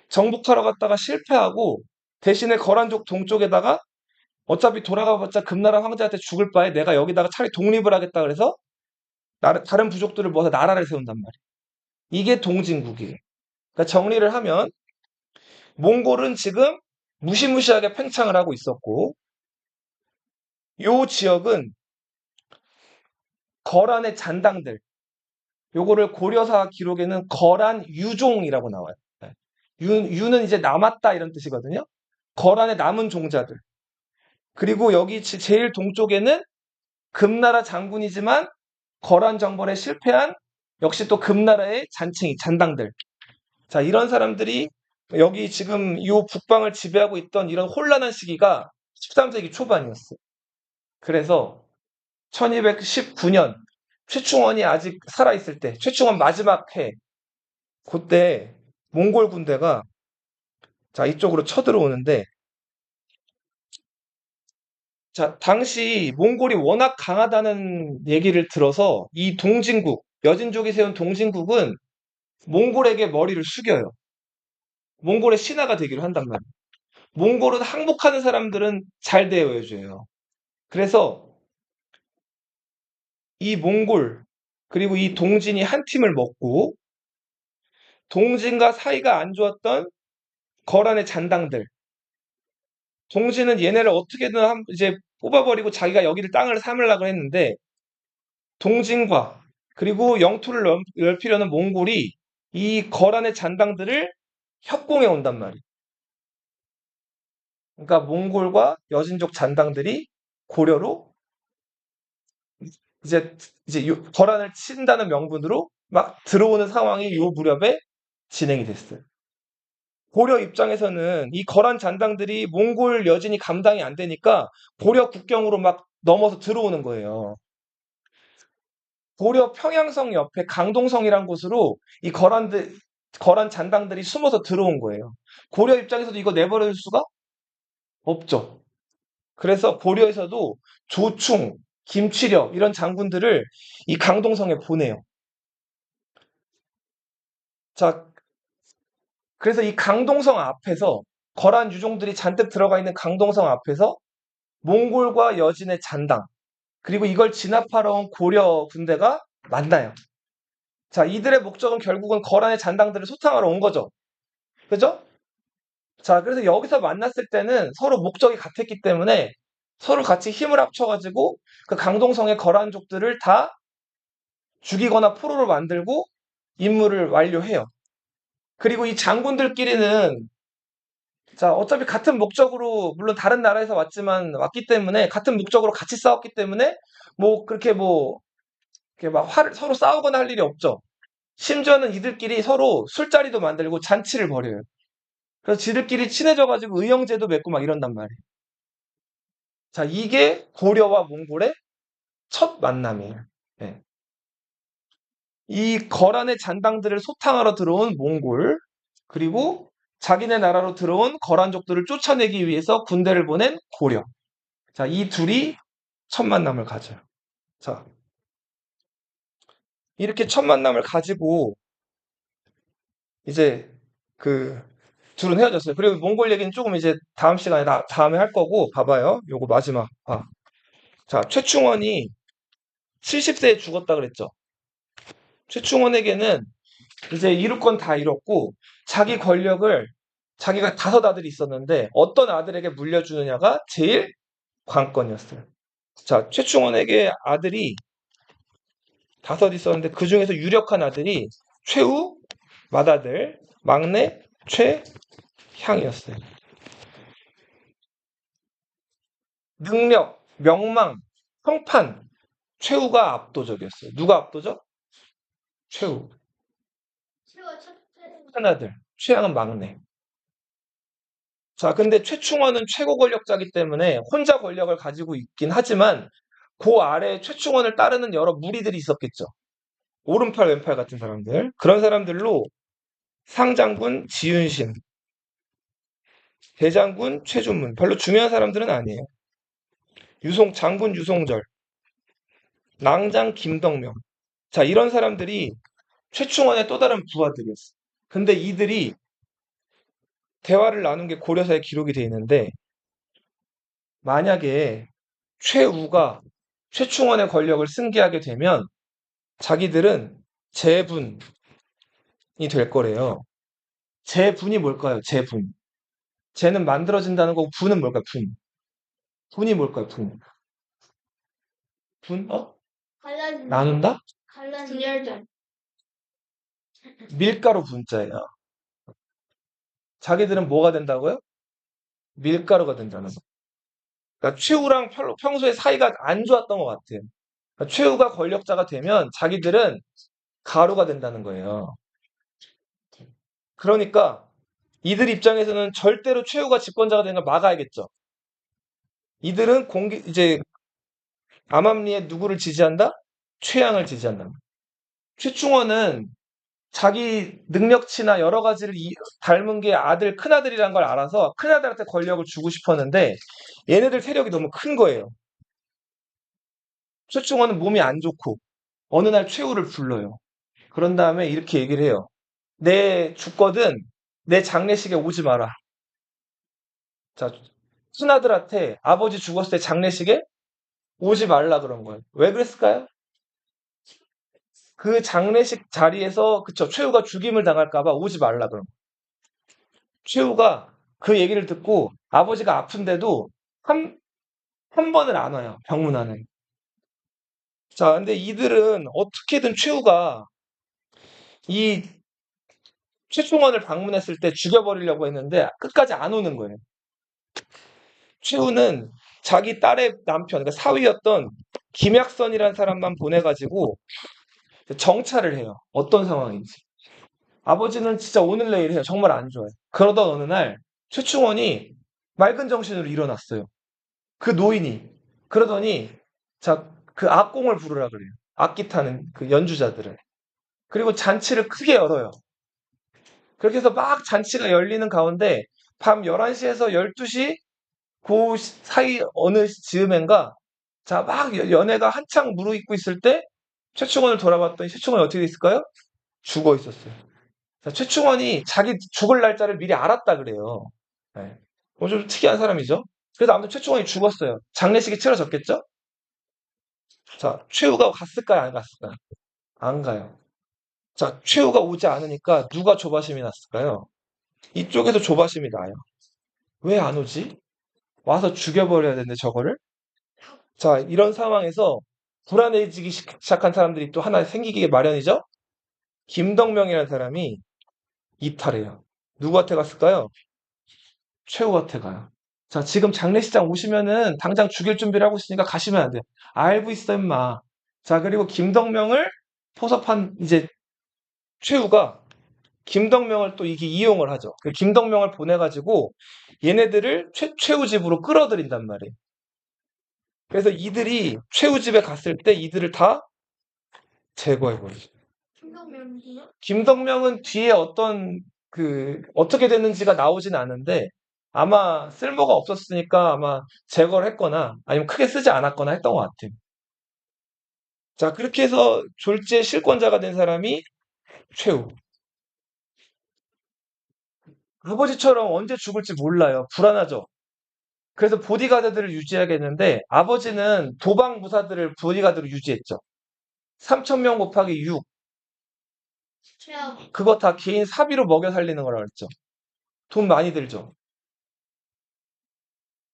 정복하러 갔다가 실패하고 대신에 거란족 동쪽에다가 어차피 돌아가봤자 금나라 황제한테 죽을 바에 내가 여기다가 차라리 독립을 하겠다 그래서 다른 부족들을 모아서 나라를 세운단 말이에요. 이게 동진국이에요. 그러니까 정리를 하면 몽골은 지금 무시무시하게 팽창을 하고 있었고, 요 지역은 거란의 잔당들, 요거를 고려사 기록에는 거란 유종이라고 나와요. 네. 유는 이제 남았다 이런 뜻이거든요. 거란의 남은 종자들. 그리고 여기 제일 동쪽에는 금나라 장군이지만 거란 정벌에 실패한 역시 또 금나라의 잔챙이, 잔당들. 자, 이런 사람들이 여기 지금 이 북방을 지배하고 있던 이런 혼란한 시기가 13세기 초반이었어요. 그래서 1219년 최충원이 아직 살아있을 때, 최충원 마지막 해, 그때 몽골 군대가 자, 이쪽으로 쳐들어오는데, 자, 당시 몽골이 워낙 강하다는 얘기를 들어서 이 동진국, 여진족이 세운 동진국은 몽골에게 머리를 숙여요. 몽골의 신하가 되기로 한단 말이에요. 몽골은 항복하는 사람들은 잘 대우해줘요. 그래서 이 몽골, 그리고 이 동진이 한 팀을 먹고, 동진과 사이가 안 좋았던 거란의 잔당들, 동진은 얘네를 어떻게든 이제 뽑아버리고 자기가 여기를 땅을 삼으려고 했는데, 동진과 그리고 영토를 넓히려는 몽골이 이 거란의 잔당들을 협공해 온단 말이에요. 그러니까 몽골과 여진족 잔당들이 고려로 이제 거란을 친다는 명분으로 막 들어오는 상황이 요 무렵에 진행이 됐어요. 고려 입장에서는 이 거란 잔당들이 몽골 여진이 감당이 안 되니까 고려 국경으로 막 넘어서 들어오는 거예요. 고려 평양성 옆에 강동성이란 곳으로 이 거란 잔당들이 숨어서 들어온 거예요. 고려 입장에서도 이거 내버려 둘 수가 없죠. 그래서 고려에서도 조충, 김취력 이런 장군들을 이 강동성에 보내요. 자, 그래서 이 강동성 앞에서 거란 유종들이 잔뜩 들어가 있는 강동성 앞에서 몽골과 여진의 잔당, 그리고 이걸 진압하러 온 고려 군대가 만나요. 자, 이들의 목적은 결국은 거란의 잔당들을 소탕하러 온 거죠. 그죠? 자, 그래서 여기서 만났을 때는 서로 목적이 같았기 때문에 서로 같이 힘을 합쳐가지고 그 강동성의 거란족들을 다 죽이거나 포로로 만들고 임무를 완료해요. 그리고 이 장군들끼리는 자, 어차피 같은 목적으로 물론 다른 나라에서 왔기 때문에 같은 목적으로 같이 싸웠기 때문에 뭐 그렇게 뭐 이렇게 막 화를 서로 싸우거나 할 일이 없죠. 심지어는 이들끼리 서로 술자리도 만들고 잔치를 벌여요. 그래서 지들끼리 친해져가지고 의형제도 맺고 막 이런단 말이에요. 자, 이게 고려와 몽골의 첫 만남이에요. 네. 이 거란의 잔당들을 소탕하러 들어온 몽골, 그리고 자기네 나라로 들어온 거란족들을 쫓아내기 위해서 군대를 보낸 고려. 자, 이 둘이 첫 만남을 가져요. 자, 이렇게 첫 만남을 가지고 이제 그 둘은 헤어졌어요. 그리고 몽골 얘기는 조금 이제 다음 시간에 다음에 할 거고 봐봐요. 요거 마지막. 자, 최충원이 70세에 죽었다 그랬죠. 최충원에게는 이제 이룰 건 다 이뤘고 자기 권력을 자기가 5 아들이 있었는데 어떤 아들에게 물려주느냐가 제일 관건이었어요. 자, 최충원에게 아들이 5 있었는데 그 중에서 유력한 아들이 최후, 맏아들, 막내, 최향이었어요. 능력, 명망, 평판, 최후가 압도적이었어요. 누가 압도적? 최후. 최고 첫째. 큰 아들, 최향은 막내. 자, 근데 최충원은 최고 권력자이기 때문에 혼자 권력을 가지고 있긴 하지만 그 아래에 최충원을 따르는 여러 무리들이 있었겠죠. 오른팔, 왼팔 같은 사람들. 그런 사람들로 상장군 지윤신, 대장군 최준문. 별로 중요한 사람들은 아니에요. 장군 유송절, 낭장 김덕명. 자, 이런 사람들이 최충원의 또 다른 부하들이었어요. 근데 이들이 대화를 나눈 게 고려사에 기록이 돼 있는데 만약에 최우가 최충원의 권력을 승계하게 되면 자기들은 재분이 될 거래요. 재분이 뭘까요? 재분. 쟤는 만들어진다는 거고 분은 뭘까요? 분. 분이 뭘까요? 분. 분? 갈라진다. 나눈다? 분열자. 밀가루 분자예요. 자기들은 뭐가 된다고요? 밀가루가 된다는 거. 그러니까 최후랑 평소에 사이가 안 좋았던 것 같아요. 그러니까 최후가 권력자가 되면 자기들은 가루가 된다는 거예요. 그러니까 이들 입장에서는 절대로 최후가 집권자가 되는 걸 막아야겠죠. 이들은 이제 암암리에 누구를 지지한다? 최양을 지지한다. 최충원은 자기 능력치나 여러 가지를 닮은 게 큰아들이란 걸 알아서 큰아들한테 권력을 주고 싶었는데 얘네들 세력이 너무 큰 거예요. 최충원은 몸이 안 좋고 어느 날 최후를 불러요. 그런 다음에 이렇게 얘기를 해요. 내 죽거든 내 장례식에 오지 마라. 자, 큰아들한테 아버지 죽었을 때 장례식에 오지 말라 그런 거예요. 왜 그랬을까요? 그 장례식 자리에서 그쵸 최후가 죽임을 당할까 봐 오지 말라 그런 거예요. 최후가 그 얘기를 듣고 아버지가 아픈데도 한 번을 안 와요. 병문안을. 자, 근데 이들은 어떻게든 최후가 이 최충원을 방문했을 때 죽여버리려고 했는데 끝까지 안 오는 거예요. 최후는 자기 딸의 남편, 그러니까 사위였던 김약선이라는 사람만 보내가지고 정찰을 해요. 어떤 상황인지. 아버지는 진짜 오늘 내일 해요. 정말 안 좋아요. 그러던 어느 날 최충원이 맑은 정신으로 일어났어요. 그 노인이. 그러더니 자, 그 악공을 부르라 그래요. 악기 타는 그 연주자들을. 그리고 잔치를 크게 열어요. 그렇게 해서 막 잔치가 열리는 가운데 밤 11시에서 12시 그 사이 어느 즈음엔가 자, 막 연애가 한창 무르익고 있을 때 최충원을 돌아봤더니 최충원이 어떻게 됐을까요? 죽어 있었어요. 자, 최충원이 자기 죽을 날짜를 미리 알았다 그래요. 네. 좀 특이한 사람이죠. 그래서 아무튼 최충원이 죽었어요. 장례식이 치러졌겠죠? 자, 최후가 갔을까요? 안 갔을까요? 안 가요. 자, 최후가 오지 않으니까 누가 조바심이 났을까요? 이쪽에서 조바심이 나요. 왜 안 오지? 와서 죽여버려야 되는데 저거를? 자, 이런 상황에서 불안해지기 시작한 사람들이 또 하나 생기기 마련이죠? 김덕명이라는 사람이 이탈해요. 누구한테 갔을까요? 최후한테 가요. 자, 지금 장례식장 오시면은 당장 죽일 준비를 하고 있으니까 가시면 안 돼요. 알고 있어, 임마. 자, 그리고 김덕명을 포섭한 이제 최후가 김덕명을 또 이게 이용을 하죠. 그 김덕명을 보내가지고 얘네들을 최후 집으로 끌어들인단 말이에요. 그래서 이들이 최후 집에 갔을 때 이들을 다 제거해버리죠. 김동명이요? 김덕명은 뒤에 어떻게 됐는지가 나오진 않은데 아마 쓸모가 없었으니까 아마 제거를 했거나 아니면 크게 쓰지 않았거나 했던 것 같아요. 자, 그렇게 해서 졸지의 실권자가 된 사람이 최후. 아버지처럼 언제 죽을지 몰라요. 불안하죠. 그래서 보디가드들을 유지하겠는데 아버지는 도박 무사들을 보디가드로 유지했죠. 3,000명 곱하기 6. 최악. 그거 다 개인 사비로 먹여 살리는 거라고 했죠. 돈 많이 들죠.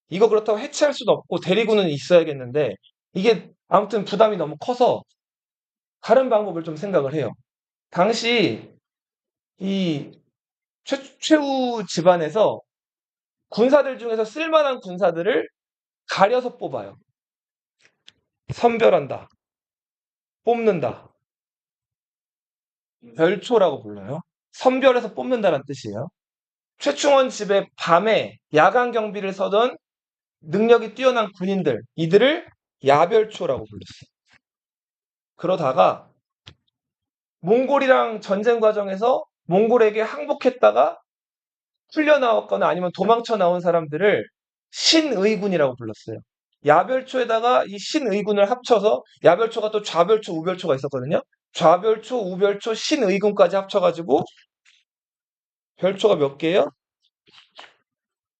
이거 그렇다고 해체할 수도 없고 데리고는 있어야겠는데 이게 아무튼 부담이 너무 커서 다른 방법을 좀 생각을 해요. 당시 이 최후 집안에서 군사들 중에서 쓸만한 군사들을 가려서 뽑아요. 선별한다. 뽑는다. 별초라고 불러요. 선별해서 뽑는다는 뜻이에요. 최충원 집에 밤에 야간 경비를 서던 능력이 뛰어난 군인들, 이들을 야별초라고 불렀어요. 그러다가 몽골이랑 전쟁 과정에서 몽골에게 항복했다가 풀려나왔거나 아니면 도망쳐 나온 사람들을 신의군이라고 불렀어요. 야별초에다가 이 신의군을 합쳐서 야별초가 또 좌별초, 우별초가 있었거든요. 좌별초, 우별초, 신의군까지 합쳐가지고 별초가 몇 개예요?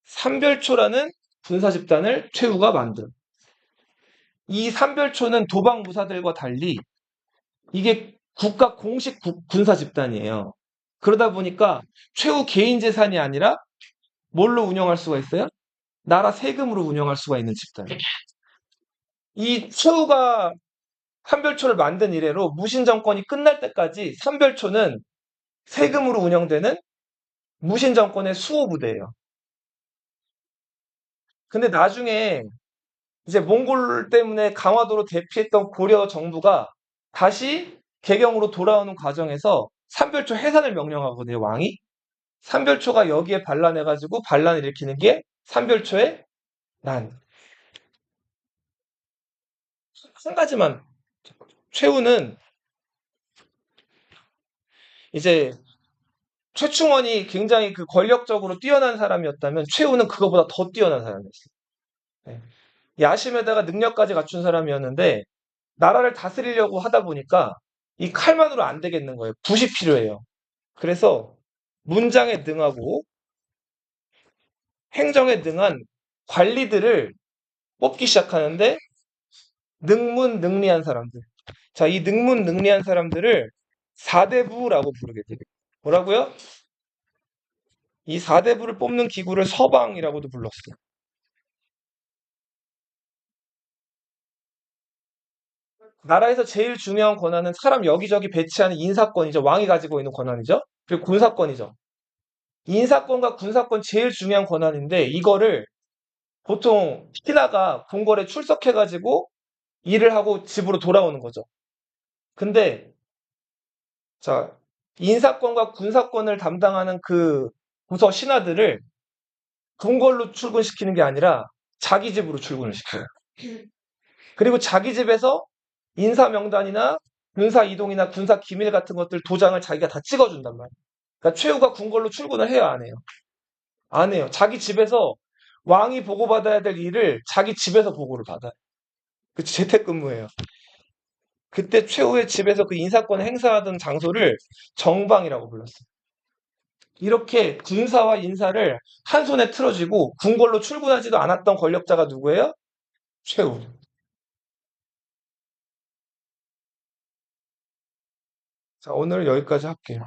삼별초라는 군사 집단을 최후가 만든. 이 삼별초는 도박무사들과 달리 이게 국가 공식 군사 집단이에요. 그러다 보니까 최후 개인 재산이 아니라 뭘로 운영할 수가 있어요? 나라 세금으로 운영할 수가 있는 집단. 이 최후가 삼별초를 만든 이래로 무신 정권이 끝날 때까지 삼별초는 세금으로 운영되는 무신 정권의 수호 부대예요. 근데 나중에 이제 몽골 때문에 강화도로 대피했던 고려 정부가 다시 개경으로 돌아오는 과정에서 삼별초 해산을 명령하거든요, 왕이. 삼별초가 여기에 반란해가지고 반란을 일으키는 게 삼별초의 난. 한 가지만. 최후는 이제 최충원이 굉장히 그 권력적으로 뛰어난 사람이었다면 최후는 그거보다 더 뛰어난 사람이었어요. 네. 야심에다가 능력까지 갖춘 사람이었는데 나라를 다스리려고 하다 보니까 이 칼만으로 안 되겠는 거예요. 붓이 필요해요. 그래서 문장에 능하고 행정에 능한 관리들을 뽑기 시작하는데 능문능리한 사람들. 자, 이 능문능리한 사람들을 사대부라고 부르게 돼요. 뭐라고요? 이 사대부를 뽑는 기구를 서방이라고도 불렀어요. 나라에서 제일 중요한 권한은 사람 여기저기 배치하는 인사권이죠. 왕이 가지고 있는 권한이죠. 그리고 군사권이죠. 인사권과 군사권 제일 중요한 권한인데 이거를 보통 신하가 궁궐에 출석해가지고 일을 하고 집으로 돌아오는 거죠. 근데 자, 인사권과 군사권을 담당하는 그 부서 신하들을 궁궐로 출근시키는 게 아니라 자기 집으로 출근을 시켜요. 그리고 자기 집에서 인사 명단이나 군사 이동이나 군사 기밀 같은 것들 도장을 자기가 다 찍어준단 말이에요. 그러니까 최후가 궁궐로 출근을 해요, 안 해요? 안 해요. 자기 집에서 왕이 보고받아야 될 일을 자기 집에서 보고를 받아요. 그 재택근무예요. 그때 최후의 집에서 그 인사권을 행사하던 장소를 정방이라고 불렀어요. 이렇게 군사와 인사를 한 손에 틀어쥐고 궁궐로 출근하지도 않았던 권력자가 누구예요? 최후. 자, 오늘 여기까지 할게요.